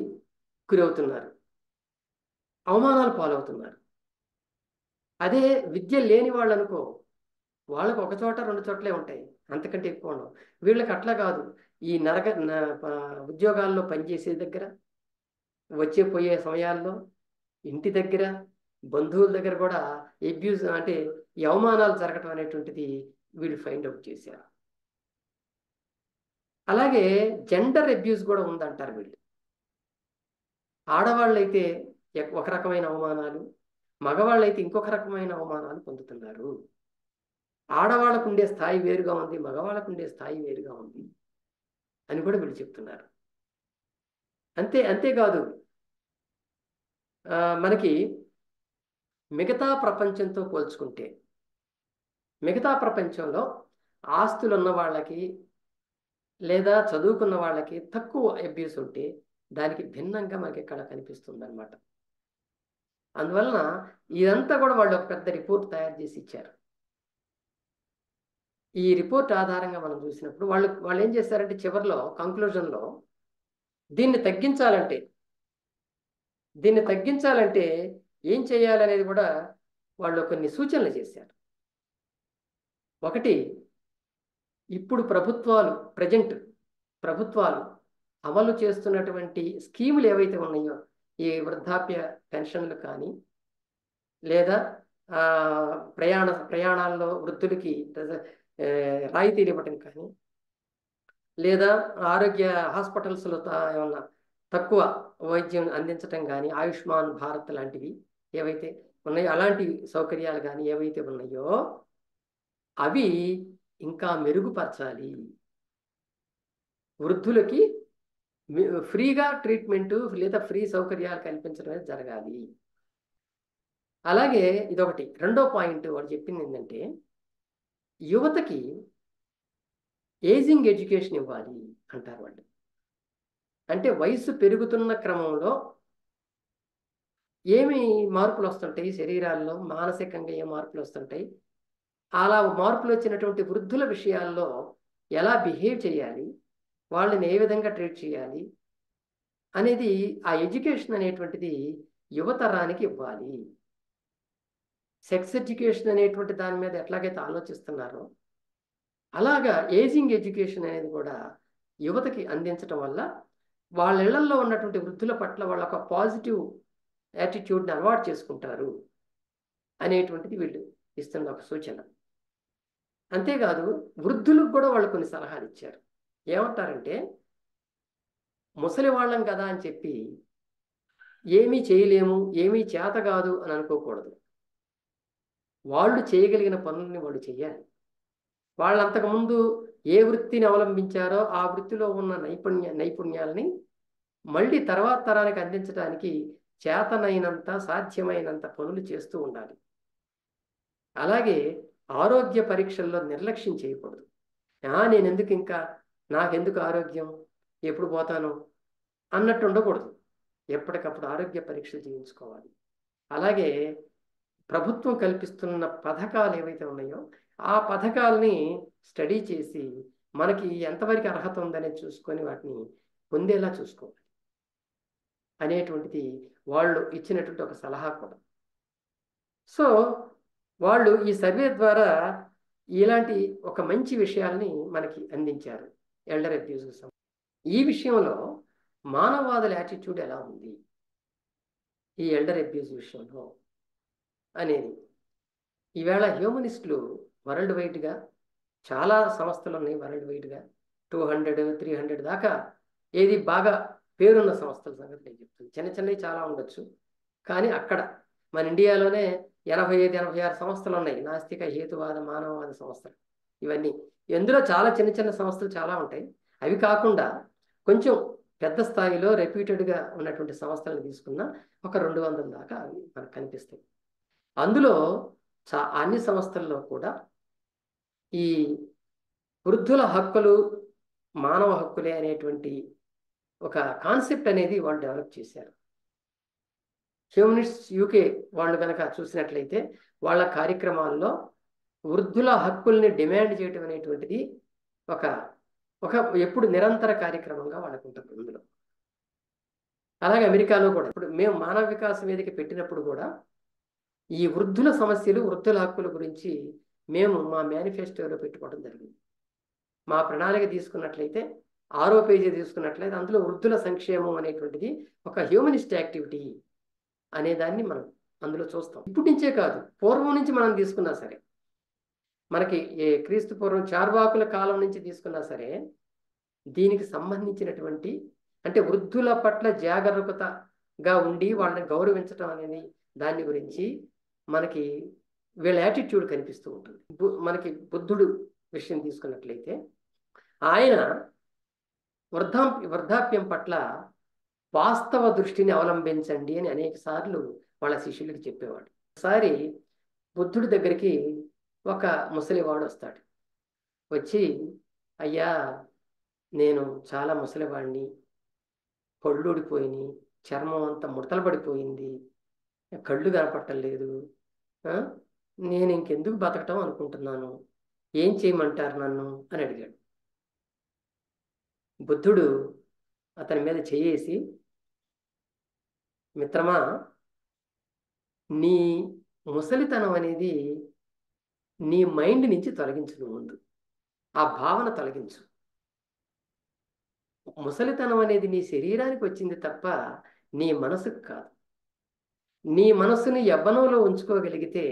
గురవుతున్నారు, అవమానాలు పాలవుతున్నారు. అదే విద్య లేని వాళ్ళు అనుకో, వాళ్ళకు ఒక చోట రెండు చోట్లే ఉంటాయి, అంతకంటే ఎక్కువ ఉండవు. వీళ్ళకి అట్లా కాదు. ఈ ఉద్యోగాల్లో పనిచేసే దగ్గర, వచ్చే పోయే సమయాల్లో, ఇంటి దగ్గర, బంధువుల దగ్గర కూడా అబ్యూస్ అంటే ఈ అవమానాలు జరగటం అనేటువంటిది వీళ్ళు ఫైండ్ అవుట్ చేశారు. అలాగే జెండర్ అబ్యూస్ కూడా ఉందంటారు వీళ్ళు. ఆడవాళ్ళైతే ఒక రకమైన అవమానాలు, మగవాళ్ళైతే ఇంకొక రకమైన అవమానాలు పొందుతున్నారు. ఆడవాళ్ళకు ఉండే స్థాయి వేరుగా ఉంది, మగవాళ్ళకు ఉండే స్థాయి వేరుగా ఉంది అని కూడా వీళ్ళు చెప్తున్నారు. అంతేకాదు, మనకి మిగతా ప్రపంచంతో పోల్చుకుంటే, మిగతా ప్రపంచంలో ఆస్తులు ఉన్న వాళ్ళకి లేదా చదువుకున్న వాళ్ళకి తక్కువ అబ్యూస్ ఉంటే దానికి భిన్నంగా మనకి ఇక్కడ కనిపిస్తుంది అనమాట. అందువలన ఇదంతా కూడా వాళ్ళు ఒక పెద్ద రిపోర్ట్ తయారు చేసి ఇచ్చారు. ఈ రిపోర్ట్ ఆధారంగా మనం చూసినప్పుడు వాళ్ళు ఏం చేశారంటే చివరిలో కంక్లూజన్లో దీన్ని తగ్గించాలంటే ఏం చేయాలనేది కూడా వాళ్ళు కొన్ని సూచనలు చేశారు. ఒకటి, ఇప్పుడు ప్రభుత్వాలు అమలు చేస్తున్నటువంటి స్కీములు ఏవైతే ఉన్నాయో, ఈ వృద్ధాప్య పెన్షన్లు కానీ, లేదా ప్రయాణాల్లో వృద్ధులకి రాయితీలు ఇవ్వటం కానీ, లేదా ఆరోగ్య హాస్పిటల్స్లో ఏమన్నా తక్కువ వైద్యం అందించటం కానీ, ఆయుష్మాన్ భారత్ లాంటివి ఏవైతే ఉన్నాయో అలాంటి సౌకర్యాలు కానీ ఏవైతే ఉన్నాయో అవి ఇంకా మెరుగుపరచాలి. వృద్ధులకి ఫ్రీగా ట్రీట్మెంటు లేదా ఫ్రీ సౌకర్యాలు కల్పించడమే జరగాలి. అలాగే ఇదొకటి. రెండో పాయింట్ వాళ్ళు చెప్పింది ఏంటంటే, యువతకి ఏజింగ్ ఎడ్యుకేషన్ ఇవ్వాలి అంటారు వాళ్ళు. అంటే వయసు పెరుగుతున్న క్రమంలో ఏమి మార్పులు వస్తుంటాయి శరీరాల్లో, మానసికంగా ఏ మార్పులు వస్తుంటాయి, అలా మార్పులు వచ్చినటువంటి వృద్ధుల విషయాల్లో ఎలా బిహేవ్ చేయాలి, వాళ్ళని ఏ విధంగా ట్రీట్ చేయాలి అనేది ఆ ఎడ్యుకేషన్ అనేటువంటిది యువతరానికి ఇవ్వాలి. సెక్స్ ఎడ్యుకేషన్ అనేటువంటి దాని మీద ఎట్లాగైతే ఆలోచిస్తున్నారో అలాగా ఏజింగ్ ఎడ్యుకేషన్ అనేది కూడా యువతకి అందించడం వల్ల వాళ్ళ ఇళ్లలో ఉన్నటువంటి వృద్ధుల పట్ల వాళ్ళ ఒక పాజిటివ్ యాటిట్యూడ్ని అలవాటు చేసుకుంటారు అనేటువంటిది వీళ్ళు ఇస్తున్న ఒక సూచన. అంతేకాదు, వృద్ధులకు కూడా వాళ్ళు కొన్ని సలహాలు ఇచ్చారు. ఏమంటారంటే, ముసలి వాళ్ళం కదా అని చెప్పి ఏమీ చేయలేము, ఏమీ చేత కాదు అని అనుకోకూడదు. వాళ్ళు చేయగలిగిన పనులని వాళ్ళు చేయాలి. వాళ్ళు అంతకుముందు ఏ వృత్తిని అవలంబించారో ఆ వృత్తిలో ఉన్న నైపుణ్యాలని మళ్ళీ తర్వాత తరానికి అందించడానికి చేతనైనంత సాధ్యమైనంత పనులు చేస్తూ ఉండాలి. అలాగే ఆరోగ్య పరీక్షల్లో నిర్లక్ష్యం చేయకూడదు. నాకెందుకు ఆరోగ్యం, ఎప్పుడు పోతాను అన్నట్టు ఉండకూడదు. ఎప్పటికప్పుడు ఆరోగ్య పరీక్షలు చేయించుకోవాలి. అలాగే ప్రభుత్వం కల్పిస్తున్న పథకాలు ఏవైతే ఉన్నాయో ఆ పథకాలని స్టడీ చేసి మనకి ఎంతవరకు అర్హత ఉందనేది చూసుకొని వాటిని పొందేలా చూసుకోవాలి అనేటువంటిది వాళ్ళు ఇచ్చినటువంటి ఒక సలహా కూడా. సో వాళ్ళు ఈ సర్వే ద్వారా ఇలాంటి ఒక మంచి విషయాల్ని మనకి అందించారు ఎల్డర్ అబ్యూస్. ఈ విషయంలో మానవవాదుల యాటిట్యూడ్ ఎలా ఉంది ఈ ఎల్డర్ అబ్యూస్ విషయంలో అనేది. ఈవేళ హ్యూమనిస్టులు వరల్డ్ వైడ్గా చాలా సంస్థలు ఉన్నాయి. వరల్డ్ వైడ్గా 200, 300 దాకా ఏది బాగా పేరున్న సంస్థల సంగతి నేను చెప్తుంది. చిన్న చిన్నవి చాలా ఉండొచ్చు, కానీ అక్కడ మన ఇండియాలోనే 85, 86 సంస్థలు ఉన్నాయి. నాస్తిక, హేతువాద, మానవవాద సంస్థలు ఇవన్నీ. ఎందులో చాలా చిన్న చిన్న సంస్థలు చాలా ఉంటాయి. అవి కాకుండా కొంచెం పెద్ద స్థాయిలో రెప్యూటెడ్గా ఉన్నటువంటి సంస్థలను తీసుకున్న ఒక 200 దాకా అవి మనకు కనిపిస్తాయి. అందులో అన్ని సంస్థల్లో కూడా ఈ వృద్ధుల హక్కులు మానవ హక్కులే అనేటువంటి ఒక కాన్సెప్ట్ అనేది వాళ్ళు డెవలప్ చేశారు. హ్యూమనిస్ట్స్ యూకే వాళ్ళు కనుక చూసినట్లయితే వాళ్ళ కార్యక్రమాల్లో వృద్ధుల హక్కుల్ని డిమాండ్ చేయటం అనేటువంటిది ఒక ఒక ఎప్పుడు నిరంతర కార్యక్రమంగా వాళ్ళకు ఉంటుంది ఇందులో. అలాగే అమెరికాలో కూడా ఇప్పుడు మేము మానవ వికాస వేదిక పెట్టినప్పుడు కూడా ఈ వృద్ధుల సమస్యలు, వృద్ధుల హక్కుల గురించి మేము మా మేనిఫెస్టోలో పెట్టుకోవడం జరిగింది. మా ప్రణాళిక తీసుకున్నట్లయితే 6వ పేజీ తీసుకున్నట్లయితే అందులో వృద్ధుల సంక్షేమం అనేటువంటిది ఒక హ్యూమనిస్ట్ యాక్టివిటీ అనే దాన్ని మనం అందులో చూస్తాం. ఇప్పటి నుంచే కాదు, పూర్వం నుంచి మనం తీసుకున్నా సరే, మనకి క్రీస్తు పూర్వం చార్వాకుల కాలం నుంచి తీసుకున్నా సరే, దీనికి సంబంధించినటువంటి అంటే వృద్ధుల పట్ల జాగరూకతగా ఉండి వాళ్ళని గౌరవించడం అనేది దాని గురించి మనకి వీళ్ళ యాటిట్యూడ్ కనిపిస్తూ ఉంటుంది. మనకి బుద్ధుడు విషయం తీసుకున్నట్లయితే ఆయన వృద్ధాప్యం పట్ల వాస్తవ దృష్టిని అవలంబించండి అని అనేక సార్లు వాళ్ళ శిష్యులకి చెప్పేవాడు. ఒకసారి బుద్ధుడి దగ్గరికి ఒక ముసలివాడు వస్తాడు. వచ్చి, అయ్యా నేను చాలా ముసలివాడిని, పళ్ళు ఊడిపోయినాయి, చర్మం అంతా ముడతలు పడిపోయింది, కళ్ళు కనపట్టలేదు, నేను ఇంకెందుకు బతకటం అనుకుంటున్నాను, ఏం చేయమంటారు నన్ను అని అడిగాడు. బుద్ధుడు అతని మీద చేయేసి, మిత్రమా, నీ ముసలితనం అనేది నీ మైండ్ నుంచి తొలగించు, ముందు ఆ భావన తొలగించు. ముసలితనం అనేది నీ శరీరానికి వచ్చింది తప్ప నీ మనసుకు కాదు. నీ మనసుని యవ్వనంలో ఉంచుకోగలిగితే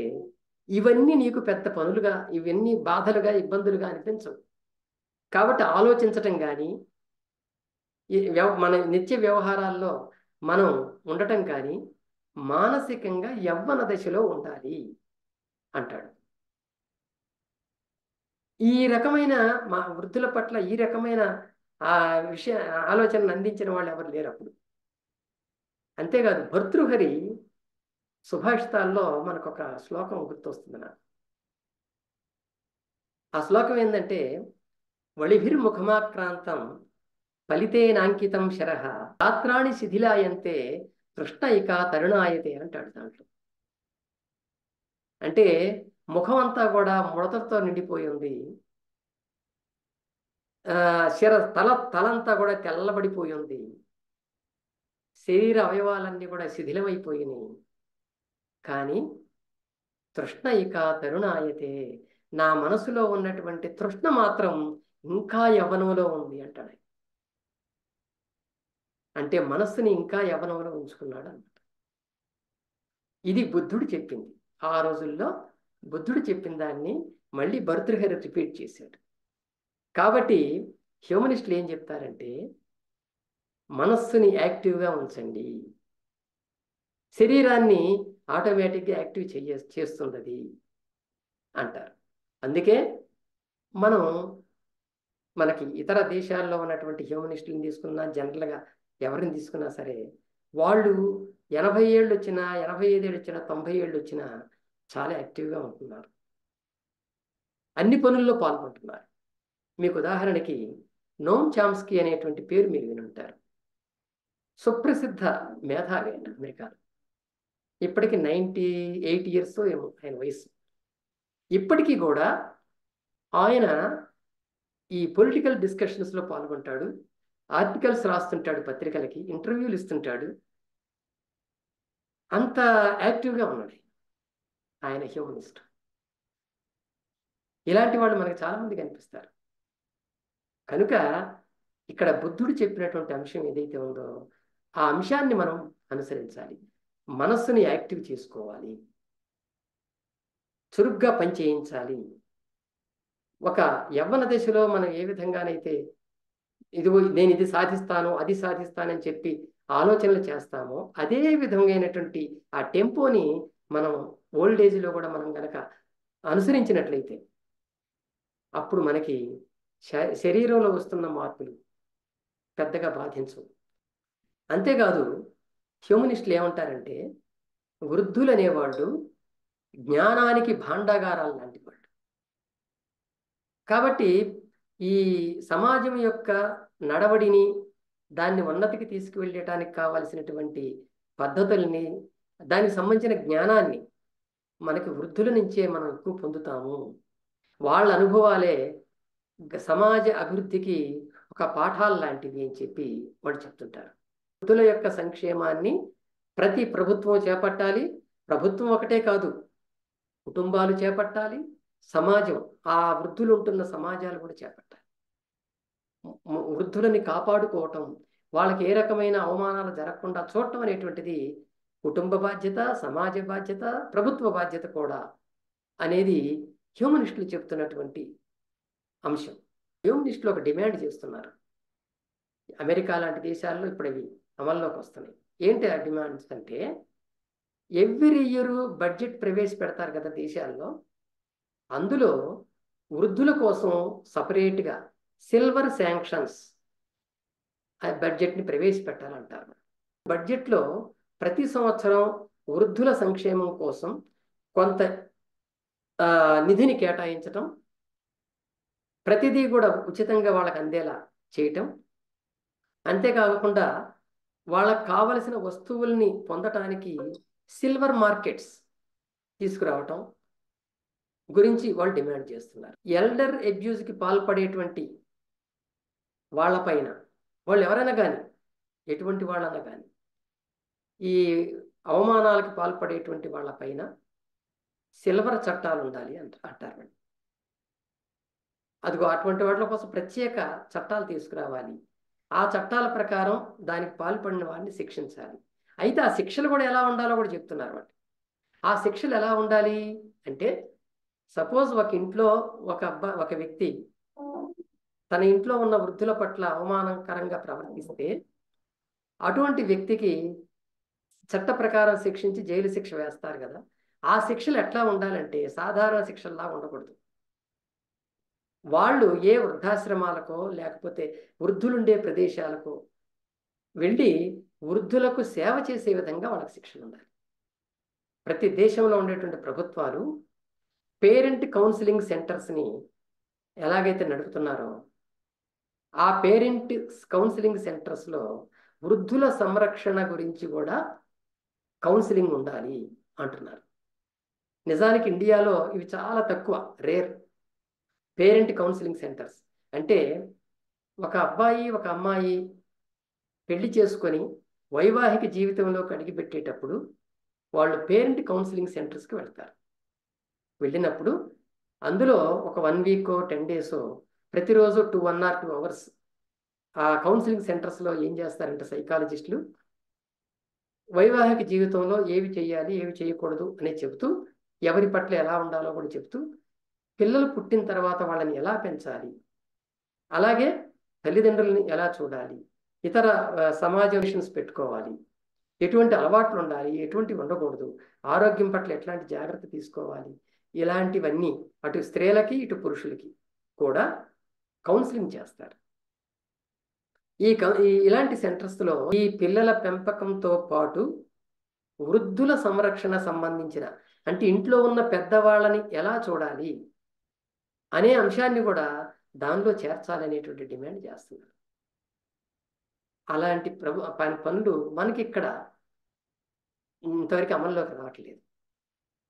ఇవన్నీ నీకు పెద్ద పనులుగా, ఇవన్నీ బాధలుగా, ఇబ్బందులుగా అనిపించవు. కాబట్టి ఆలోచించటం కానీ, మన నిత్య వ్యవహారాల్లో మనం ఉండటం కానీ మానసికంగా యవ్వన దశలో ఉండాలి అంటాడు. ఈ రకమైన మా వృద్ధుల పట్ల ఈ రకమైన ఆలోచనలు అందించిన వాళ్ళు ఎవరు లేరు అప్పుడు. అంతేకాదు, భర్తృహరి సుభాషితాల్లో మనకు ఒక శ్లోకం గుర్తొస్తుంది నాకు. ఆ శ్లోకం ఏంటంటే, వళిభిర్ముఖమాక్రాంతం ఫలితేనాంకితం శరః రాత్రాణి శిథిలాయంతే తృష్ణ ఇక తరుణాయతే అంటాడు దాంట్లో. అంటే ముఖం అంతా కూడా ముడతలతో నిండిపోయి ఉంది, తలంతా కూడా తెల్లబడిపోయి ఉంది, శరీర అవయవాలన్నీ కూడా శిథిలమైపోయినాయి, కానీ తృష్ణ ఇక తరుణాయతే, నా మనసులో ఉన్నటువంటి తృష్ణ మాత్రం ఇంకా యవ్వనంలో ఉంది అంటాడు. అంటే మనస్సుని ఇంకా యవ్వనంలో ఉంచుకున్నాడు అన్నమాట. ఇది బుద్ధుడు చెప్పింది. ఆ రోజుల్లో బుద్ధుడు చెప్పిన దాన్ని మళ్ళీ భర్తృహరి రిపీట్ చేశాడు. కాబట్టి హ్యూమనిస్టులు ఏం చెప్తారంటే, మనస్సుని యాక్టివ్గా ఉంచండి, శరీరాన్ని ఆటోమేటిక్గా యాక్టివ్ చేస్తుంది అంటారు. అందుకే మనకి ఇతర దేశాల్లో ఉన్నటువంటి హ్యూమనిస్టులను తీసుకున్నా, జనరల్గా ఎవరిని తీసుకున్నా సరే, వాళ్ళు 80 ఏళ్ళు వచ్చినా, 85 ఏళ్ళు వచ్చినా, 90 ఏళ్ళు వచ్చినా చాలా యాక్టివ్గా ఉంటున్నారు, అన్ని పనుల్లో పాల్గొంటున్నారు. మీకు ఉదాహరణకి నోమ్ చామ్స్కీ అనేటువంటి పేరు మీరు వినుంటారు. సుప్రసిద్ధ మేధావి అండి అమెరికాలో. ఇప్పటికి 98 ఇయర్స్ ఏమో ఆయన వయసు. ఇప్పటికీ కూడా ఆయన ఈ పొలిటికల్ డిస్కషన్స్లో పాల్గొంటాడు, ఆర్టికల్స్ రాస్తుంటాడు, పత్రికలకి ఇంటర్వ్యూలు ఇస్తుంటాడు. అంత యాక్టివ్గా ఉన్నాడు ఆయన, హ్యూమనిస్ట్. ఇలాంటి వాళ్ళు మనకు చాలామంది కనిపిస్తారు. కనుక ఇక్కడ బుద్ధుడు చెప్పినటువంటి అంశం ఏదైతే ఉందో ఆ అంశాన్ని మనం అనుసరించాలి. మనస్సుని యాక్టివ్ చేసుకోవాలి, చురుగ్గా పనిచేయించాలి. ఒక యవ్వన దశలో మనం ఏ విధంగానైతే నేను ఇది సాధిస్తాను, అది సాధిస్తానని చెప్పి ఆలోచనలు చేస్తామో, అదే విధమైనటువంటి ఆ టెంపోని మనం ఓల్డ్ ఏజ్లో కూడా మనం కనుక అనుసరించినట్లయితే అప్పుడు మనకి శరీరంలో వస్తున్న మార్పులు పెద్దగా బాధించవు. అంతేకాదు, హ్యూమనిస్టులు ఏమంటారంటే, వృద్ధులు అనేవాళ్ళు జ్ఞానానికి భాండాగారాలు లాంటి వాళ్ళు. కాబట్టి ఈ సమాజం యొక్క నడవడిని, దాన్ని ఉన్నతికి తీసుకువెళ్ళటానికి కావలసినటువంటి పద్ధతుల్ని, దానికి సంబంధించిన జ్ఞానాన్ని మనకి వృద్ధుల నుంచే మనం ఎక్కువ పొందుతాము. వాళ్ళ అనుభవాలే సమాజ అభివృద్ధికి ఒక పాఠాలు లాంటివి అని చెప్పి వాళ్ళు చెప్తుంటారు. వృద్ధుల యొక్క సంక్షేమాన్ని ప్రతి ప్రభుత్వం చేపట్టాలి. ప్రభుత్వం ఒకటే కాదు, కుటుంబాలు చేపట్టాలి, సమాజం, ఆ వృద్ధులు ఉంటున్న సమాజాలు కూడా చేపట్టాలి. వృద్ధులని కాపాడుకోవటం, వాళ్ళకి ఏ రకమైన అవమానాలు జరగకుండా చూడటం అనేటువంటిది కుటుంబ బాధ్యత, సమాజ బాధ్యత, ప్రభుత్వ బాధ్యత కూడా అనేది హ్యూమనిస్టులు చెప్తున్నటువంటి అంశం. హ్యూమనిస్టులు ఒక డిమాండ్ చేస్తున్నారు. అమెరికా లాంటి దేశాల్లో ఇప్పుడు ఇవి అమల్లోకి వస్తున్నాయి. ఏంటి ఆ డిమాండ్స్ అంటే, ఎవ్రీ ఇయర్ బడ్జెట్ ప్రవేశపెడతారు కదా దేశాల్లో, అందులో వృద్ధుల కోసం సపరేట్గా సిల్వర్ శాంక్షన్స్ ఆ బడ్జెట్ని ప్రవేశపెట్టాలంటారు. బడ్జెట్లో ప్రతి సంవత్సరం వృద్ధుల సంక్షేమం కోసం కొంత నిధిని కేటాయించటం, ప్రతిదీ కూడా ఉచితంగా వాళ్ళకి అందేలా చేయటం, అంతేకాకుండా వాళ్ళకు కావలసిన వస్తువుల్ని పొందటానికి సిల్వర్ మార్కెట్స్ తీసుకురావటం గురించి వాళ్ళు డిమాండ్ చేస్తున్నారు. ఎల్డర్ అబ్యూజ్కి పాల్పడేటువంటి వాళ్ళపైన, వాళ్ళు ఎవరైనా కానీ, ఎటువంటి వాళ్ళైనా కానీ, ఈ అవమానాలకు పాల్పడేటువంటి వాళ్ళపైన సిల్వర్ చట్టాలు ఉండాలి అంటారు. అదిగో అటువంటి వాళ్ళ కోసం ప్రత్యేక చట్టాలు తీసుకురావాలి. ఆ చట్టాల ప్రకారం దానికి పాల్పడిన వాడిని శిక్షించాలి. అయితే ఆ శిక్షలు కూడా ఎలా ఉండాలో కూడా చెప్తున్నారు వాళ్ళు. ఆ శిక్షలు ఎలా ఉండాలి అంటే, సపోజ్ ఒక ఇంట్లో ఒక వ్యక్తి తన ఇంట్లో ఉన్న వృద్ధుల పట్ల అవమానకరంగా ప్రవర్తిస్తే, అటువంటి వ్యక్తికి చట్ట ప్రకారం శిక్షించి జైలు శిక్ష వేస్తారు కదా. ఆ శిక్షలు ఎట్లా ఉండాలంటే సాధారణ శిక్షల్లా ఉండకూడదు. వాళ్ళు ఏ వృద్ధాశ్రమాలకో లేకపోతే వృద్ధులుండే ప్రదేశాలకు వెళ్ళి వృద్ధులకు సేవ చేసే విధంగా వాళ్ళకి శిక్షలు ఉండాలి. ప్రతి దేశంలో ఉండేటువంటి ప్రభుత్వాలు పేరెంట్ కౌన్సిలింగ్ సెంటర్స్ని ఎలాగైతే నడుపుతున్నారో, ఆ పేరెంట్ కౌన్సిలింగ్ సెంటర్స్లో వృద్ధుల సంరక్షణ గురించి కూడా కౌన్సిలింగ్ ఉండాలి అంటున్నారు. నిజానికి ఇండియాలో ఇవి చాలా తక్కువ, రేర్. పేరెంట్ కౌన్సిలింగ్ సెంటర్స్ అంటే, ఒక అబ్బాయి ఒక అమ్మాయి పెళ్లి చేసుకొని వైవాహిక జీవితంలోకి అడిగిపెట్టేటప్పుడు వాళ్ళు పేరెంట్ కౌన్సిలింగ్ సెంటర్స్కి వెళ్తారు. వెళ్ళినప్పుడు అందులో ఒక 1 వీక్ 10 days ప్రతిరోజు 1 or 2 hours ఆ కౌన్సిలింగ్ సెంటర్స్లో ఏం చేస్తారంటే సైకాలజిస్టులు వైవాహిక జీవితంలో ఏవి చేయాలి ఏవి చేయకూడదు అనేది చెబుతూ, ఎవరి పట్ల ఎలా ఉండాలో కూడా చెబుతూ, పిల్లలు పుట్టిన తర్వాత వాళ్ళని ఎలా పెంచాలి, అలాగే తల్లిదండ్రులని ఎలా చూడాలి, ఇతర సమాజ మిషన్స్ పెట్టుకోవాలి, ఎటువంటి అలవాట్లు ఉండాలి, ఎటువంటివి ఉండకూడదు, ఆరోగ్యం పట్ల ఎట్లాంటి జాగ్రత్త తీసుకోవాలి, ఇలాంటివన్నీ అటు స్త్రీలకి ఇటు పురుషులకి కూడా కౌన్సిలింగ్ చేస్తారు. ఇలాంటి సెంటర్స్లో ఈ పిల్లల పెంపకంతో పాటు వృద్ధుల సంరక్షణ సంబంధించిన, అంటే ఇంట్లో ఉన్న పెద్దవాళ్ళని ఎలా చూడాలి అనే అంశాన్ని కూడా దానిలో చేర్చాలనేటువంటి డిమాండ్ చేస్తున్నారు. అలాంటి పనులు మనకి ఇక్కడ ఇంతవరకు అమల్లోకి రావట్లేదు.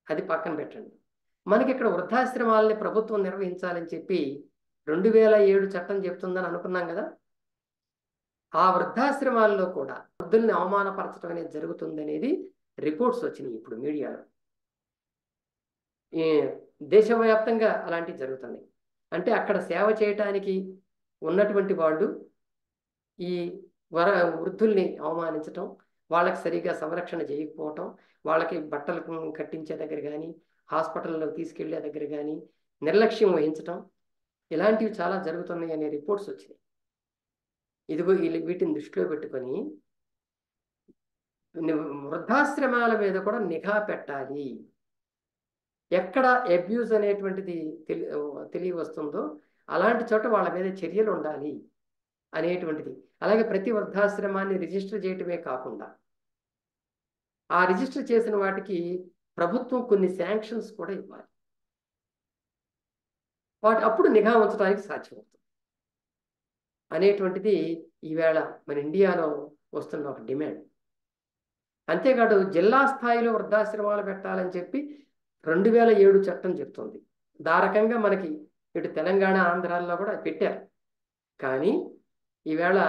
అది పక్కన పెట్టండి. మనకి ఇక్కడ వృద్ధాశ్రమాలని ప్రభుత్వం నిర్వహించాలని చెప్పి 2007 చట్టం చెప్తుందని అనుకున్నాం కదా. ఆ వృద్ధాశ్రమాల్లో కూడా వృద్ధుల్ని అవమానపరచడం అనేది జరుగుతుంది అనేది రిపోర్ట్స్ వచ్చినాయి ఇప్పుడు మీడియాలో. దేశవ్యాప్తంగా అలాంటివి జరుగుతున్నాయి. అంటే అక్కడ సేవ చేయటానికి ఉన్నటువంటి వాళ్ళు ఈ వృద్ధుల్ని అవమానించటం, వాళ్ళకి సరిగా సంరక్షణ చేయకపోవటం, వాళ్ళకి బట్టలు కట్టించే దగ్గర కానీ హాస్పిటల్లో తీసుకెళ్లే దగ్గర కానీ నిర్లక్ష్యం వహించటం, ఇలాంటివి చాలా జరుగుతున్నాయి అనే రిపోర్ట్స్ వచ్చినాయి. ఇదిగో వీటిని దృష్టిలో పెట్టుకొని వృద్ధాశ్రమాల మీద కూడా నిఘా పెట్టాలి. ఎక్కడ అబ్యూజ్ అనేటువంటిది తెలియవస్తుందో అలాంటి చోట వాళ్ళ మీద చర్యలు ఉండాలి అనేటువంటిది. అలాగే ప్రతి వృద్ధాశ్రమాన్ని రిజిస్టర్ చేయటమే కాకుండా ఆ రిజిస్టర్ చేసిన వాటికి ప్రభుత్వం కొన్ని శాంక్షన్స్ కూడా ఇవ్వాలి. అప్పుడు నిఘా ఉంచడానికి సాధ్యమవుతుంది. అనేటువంటిది ఈవేళ మన ఇండియాలో వస్తున్న ఒక డిమాండ్. అంతేకాదు జిల్లా స్థాయిలో వృద్ధాశ్రమాలు పెట్టాలని చెప్పి 2007 చట్టం చెప్తుంది. ఆ రకంగా మనకి ఇటు తెలంగాణ ఆంధ్రాల్లో కూడా పెట్టారు. కానీ ఈవేళ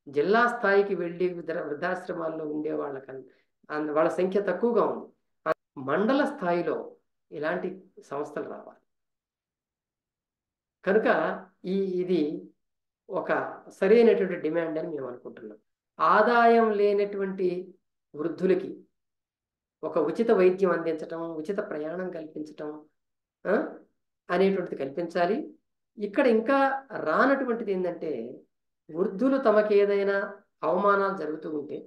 జిల్లా స్థాయికి వెళ్ళి వృద్ధాశ్రమాల్లో ఉండే వాళ్ళ సంఖ్య తక్కువగా ఉంది. మండల స్థాయిలో ఇలాంటి సంస్థలు రావాలి. కనుక ఇది ఒక సరైనటువంటి డిమాండ్ అని మేము అనుకుంటున్నాం. ఆదాయం లేనటువంటి వృద్ధులకి ఒక ఉచిత వైద్యం అందించటం, ఉచిత ప్రయాణం కల్పించటం అనేటువంటిది కల్పించాలి. ఇక్కడ ఇంకా రానటువంటిది ఏంటంటే, వృద్ధులు తమకి ఏదైనా అవమానాలు జరుగుతూ ఉంటే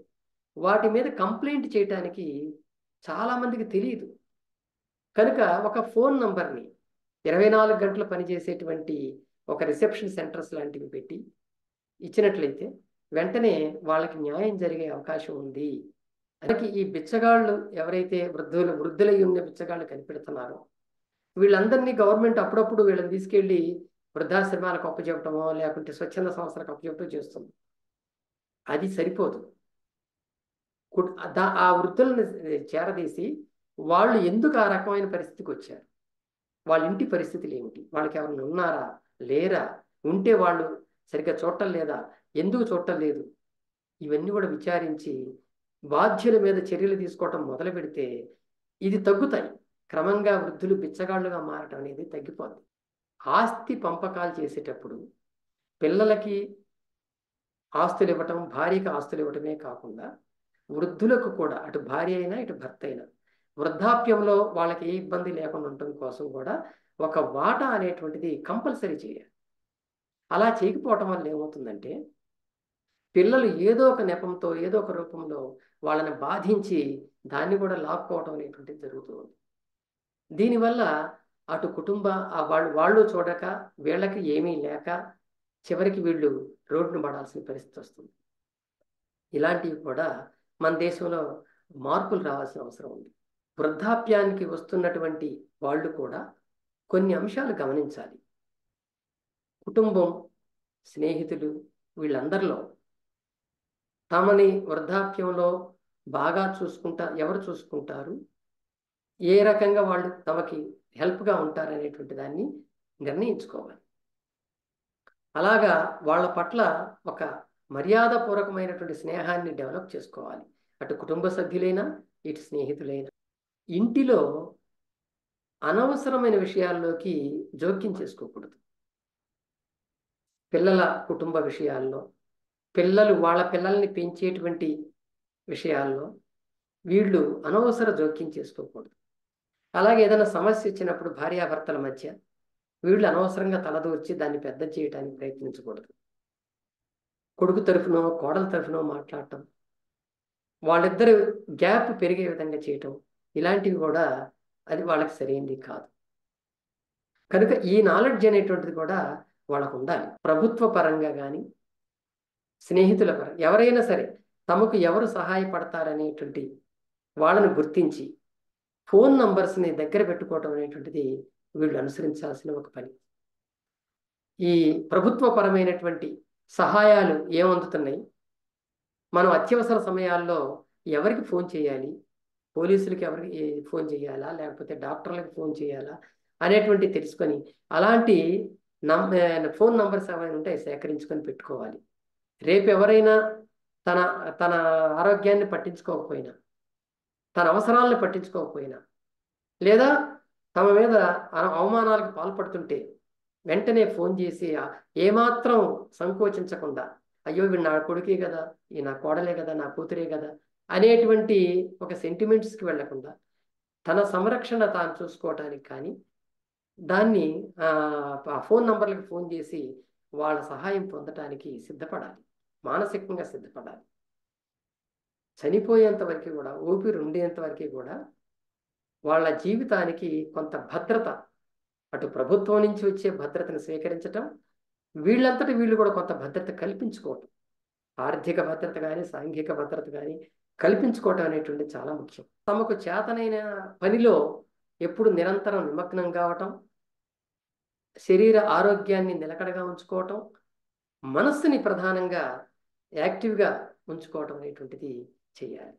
వాటి మీద కంప్లైంట్ చేయటానికి చాలామందికి తెలియదు. కనుక ఒక ఫోన్ నంబర్ని 24 గంటలు పనిచేసేటువంటి ఒక రిసెప్షన్ సెంటర్స్ లాంటివి పెట్టి ఇచ్చినట్లయితే వెంటనే వాళ్ళకి న్యాయం జరిగే అవకాశం ఉంది. అలాగే ఈ బిచ్చగాళ్ళు ఎవరైతే వృద్ధులై ఉన్న బిచ్చగాళ్ళు కనిపెడుతున్నారో వీళ్ళందరినీ గవర్నమెంట్ అప్పుడప్పుడు వీళ్ళని తీసుకెళ్ళి వృద్ధాశ్రమాలకు అప్పచెప్పటమో లేకుంటే స్వచ్ఛంద సంస్థలకు అప్పచెప్పటం చేస్తుంది. అది సరిపోదు. ఆ వృద్ధులను చేరదీసి వాళ్ళు ఎందుకు ఆ రకమైన పరిస్థితికి వచ్చారు, వాళ్ళ ఇంటి పరిస్థితులు ఏమిటి, వాళ్ళకి ఎవరైనా ఉన్నారా లేరా, ఉంటే వాళ్ళు సరిగ్గా చూడటం లేదా, ఎందుకు చూడటం లేదు, ఇవన్నీ కూడా విచారించి బాధ్యుల మీద చర్యలు తీసుకోవటం మొదలు పెడితే ఇది తగ్గుతాయి. క్రమంగా వృద్ధులు బిచ్చగాళ్ళుగా మారటం అనేది తగ్గిపోద్ది. ఆస్తి పంపకాలు చేసేటప్పుడు పిల్లలకి ఆస్తులు ఇవ్వటం, భార్యకి ఆస్తులు ఇవ్వటమే కాకుండా వృద్ధులకు కూడా, అటు భార్య అయినా ఇటు భర్త అయినా వృద్ధాప్యంలో వాళ్ళకి ఏ ఇబ్బంది లేకుండా ఉండటం కోసం కూడా ఒక వాటా అనేటువంటిది కంపల్సరీ చేయాలి. అలా చేయకపోవటం వల్ల ఏమవుతుందంటే పిల్లలు ఏదో ఒక నెపంతో ఏదో ఒక రూపంలో వాళ్ళని బాధించి దాన్ని కూడా లాక్కోవటం అనేటువంటిది జరుగుతుంది. దీనివల్ల అటు వాళ్ళు చూడక వీళ్ళకి ఏమీ లేక చివరికి వీళ్ళు రోడ్డును పడాల్సిన పరిస్థితి వస్తుంది. ఇలాంటివి కూడా మన దేశంలో మార్పులు రావాల్సిన అవసరం ఉంది. వృద్ధాప్యానికి వస్తున్నటువంటి వాళ్ళు కూడా కొన్ని అంశాలు గమనించాలి. కుటుంబం, స్నేహితులు వీళ్ళందరిలో తమని వృద్ధాప్యంలో బాగా ఎవరు చూసుకుంటారు, ఏ రకంగా వాళ్ళు తమకి హెల్ప్గా ఉంటారనేటువంటి దాన్ని నిర్ణయించుకోవాలి. అలాగా వాళ్ళ పట్ల ఒక మర్యాదపూర్వకమైనటువంటి స్నేహాన్ని డెవలప్ చేసుకోవాలి. అటు కుటుంబ సభ్యులైనా ఇటు స్నేహితులైనా. ఇంటిలో అనవసరమైన విషయాల్లోకి జోక్యం చేసుకోకూడదు. పిల్లల కుటుంబ విషయాల్లో, వాళ్ళ పిల్లల్ని పెంచేటువంటి విషయాల్లో వీళ్ళు అనవసర జోక్యం చేసుకోకూడదు. అలాగే ఏదైనా సమస్య వచ్చినప్పుడు భార్యాభర్తల మధ్య వీళ్ళు అనవసరంగా తలదూర్చి దాన్ని పెద్ద చేయడానికి ప్రయత్నించకూడదు. కొడుకు తరఫునో కోడల తరఫునో మాట్లాడటం, వాళ్ళిద్దరు గ్యాప్ పెరిగే విధంగా చేయటం, ఇలాంటివి కూడా అది వాళ్ళకి సరైనది కాదు. కనుక ఈ నాలెడ్జ్ అనేటువంటిది కూడా వాళ్ళకు ఉండాలి. ప్రభుత్వ పరంగా కానీ స్నేహితుల పరంగా ఎవరైనా సరే తమకు ఎవరు సహాయపడతారనేటువంటి వాళ్ళని గుర్తించి ఫోన్ నంబర్స్ని దగ్గర పెట్టుకోవటం అనేటువంటిది వీళ్ళు అనుసరించాల్సిన ఒక పని. ఈ ప్రభుత్వపరమైనటువంటి సహాయాలు ఏమందుతున్నాయి, మనం అత్యవసర సమయాల్లో ఎవరికి ఫోన్ చేయాలి, పోలీసులకి ఎవరికి ఫోన్ చేయాలా లేకపోతే డాక్టర్లకు ఫోన్ చేయాలా అనేటువంటి తెలుసుకొని అలాంటి ఫోన్ నంబర్స్ ఏమైనా ఉంటే సేకరించుకొని పెట్టుకోవాలి. రేపు ఎవరైనా తన తన ఆరోగ్యాన్ని పట్టించుకోకపోయినా, తన అవసరాలను పట్టించుకోకపోయినా, లేదా తమ మీద అవమానాలకు పాల్పడుతుంటే వెంటనే ఫోన్ చేసి ఏమాత్రం సంకోచించకుండా, అయ్యో వీడు నా కొడుకే కదా, ఈ నా కోడలే కదా, నా కూతురే కదా అనేటువంటి ఒక సెంటిమెంట్స్కి వెళ్లకుండా తన సంరక్షణ తాను చూసుకోవటానికి కానీ దాన్ని ఆ ఫోన్ నంబర్లకు ఫోన్ చేసి వాళ్ళ సహాయం పొందటానికి సిద్ధపడాలి, మానసికంగా సిద్ధపడాలి. చనిపోయేంత వరకు కూడా, ఊపిరి ఉండేంత వరకు కూడా వాళ్ళ జీవితానికి కొంత భద్రత, అటు ప్రభుత్వం నుంచి వచ్చే భద్రతను స్వీకరించటం, వీళ్ళంతటి వీళ్ళు కూడా కొంత భద్రత కల్పించుకోవటం, ఆర్థిక భద్రత కానీ సాంఘిక భద్రత కానీ కల్పించుకోవటం అనేటువంటి చాలా ముఖ్యం. తమకు చేతనైన పనిలో ఎప్పుడు నిరంతరం నిమగ్నం కావటం, శరీర ఆరోగ్యాన్ని నిలకడగా ఉంచుకోవటం, మనస్సుని ప్రధానంగా యాక్టివ్గా ఉంచుకోవడం అనేటువంటిది చేయాలి.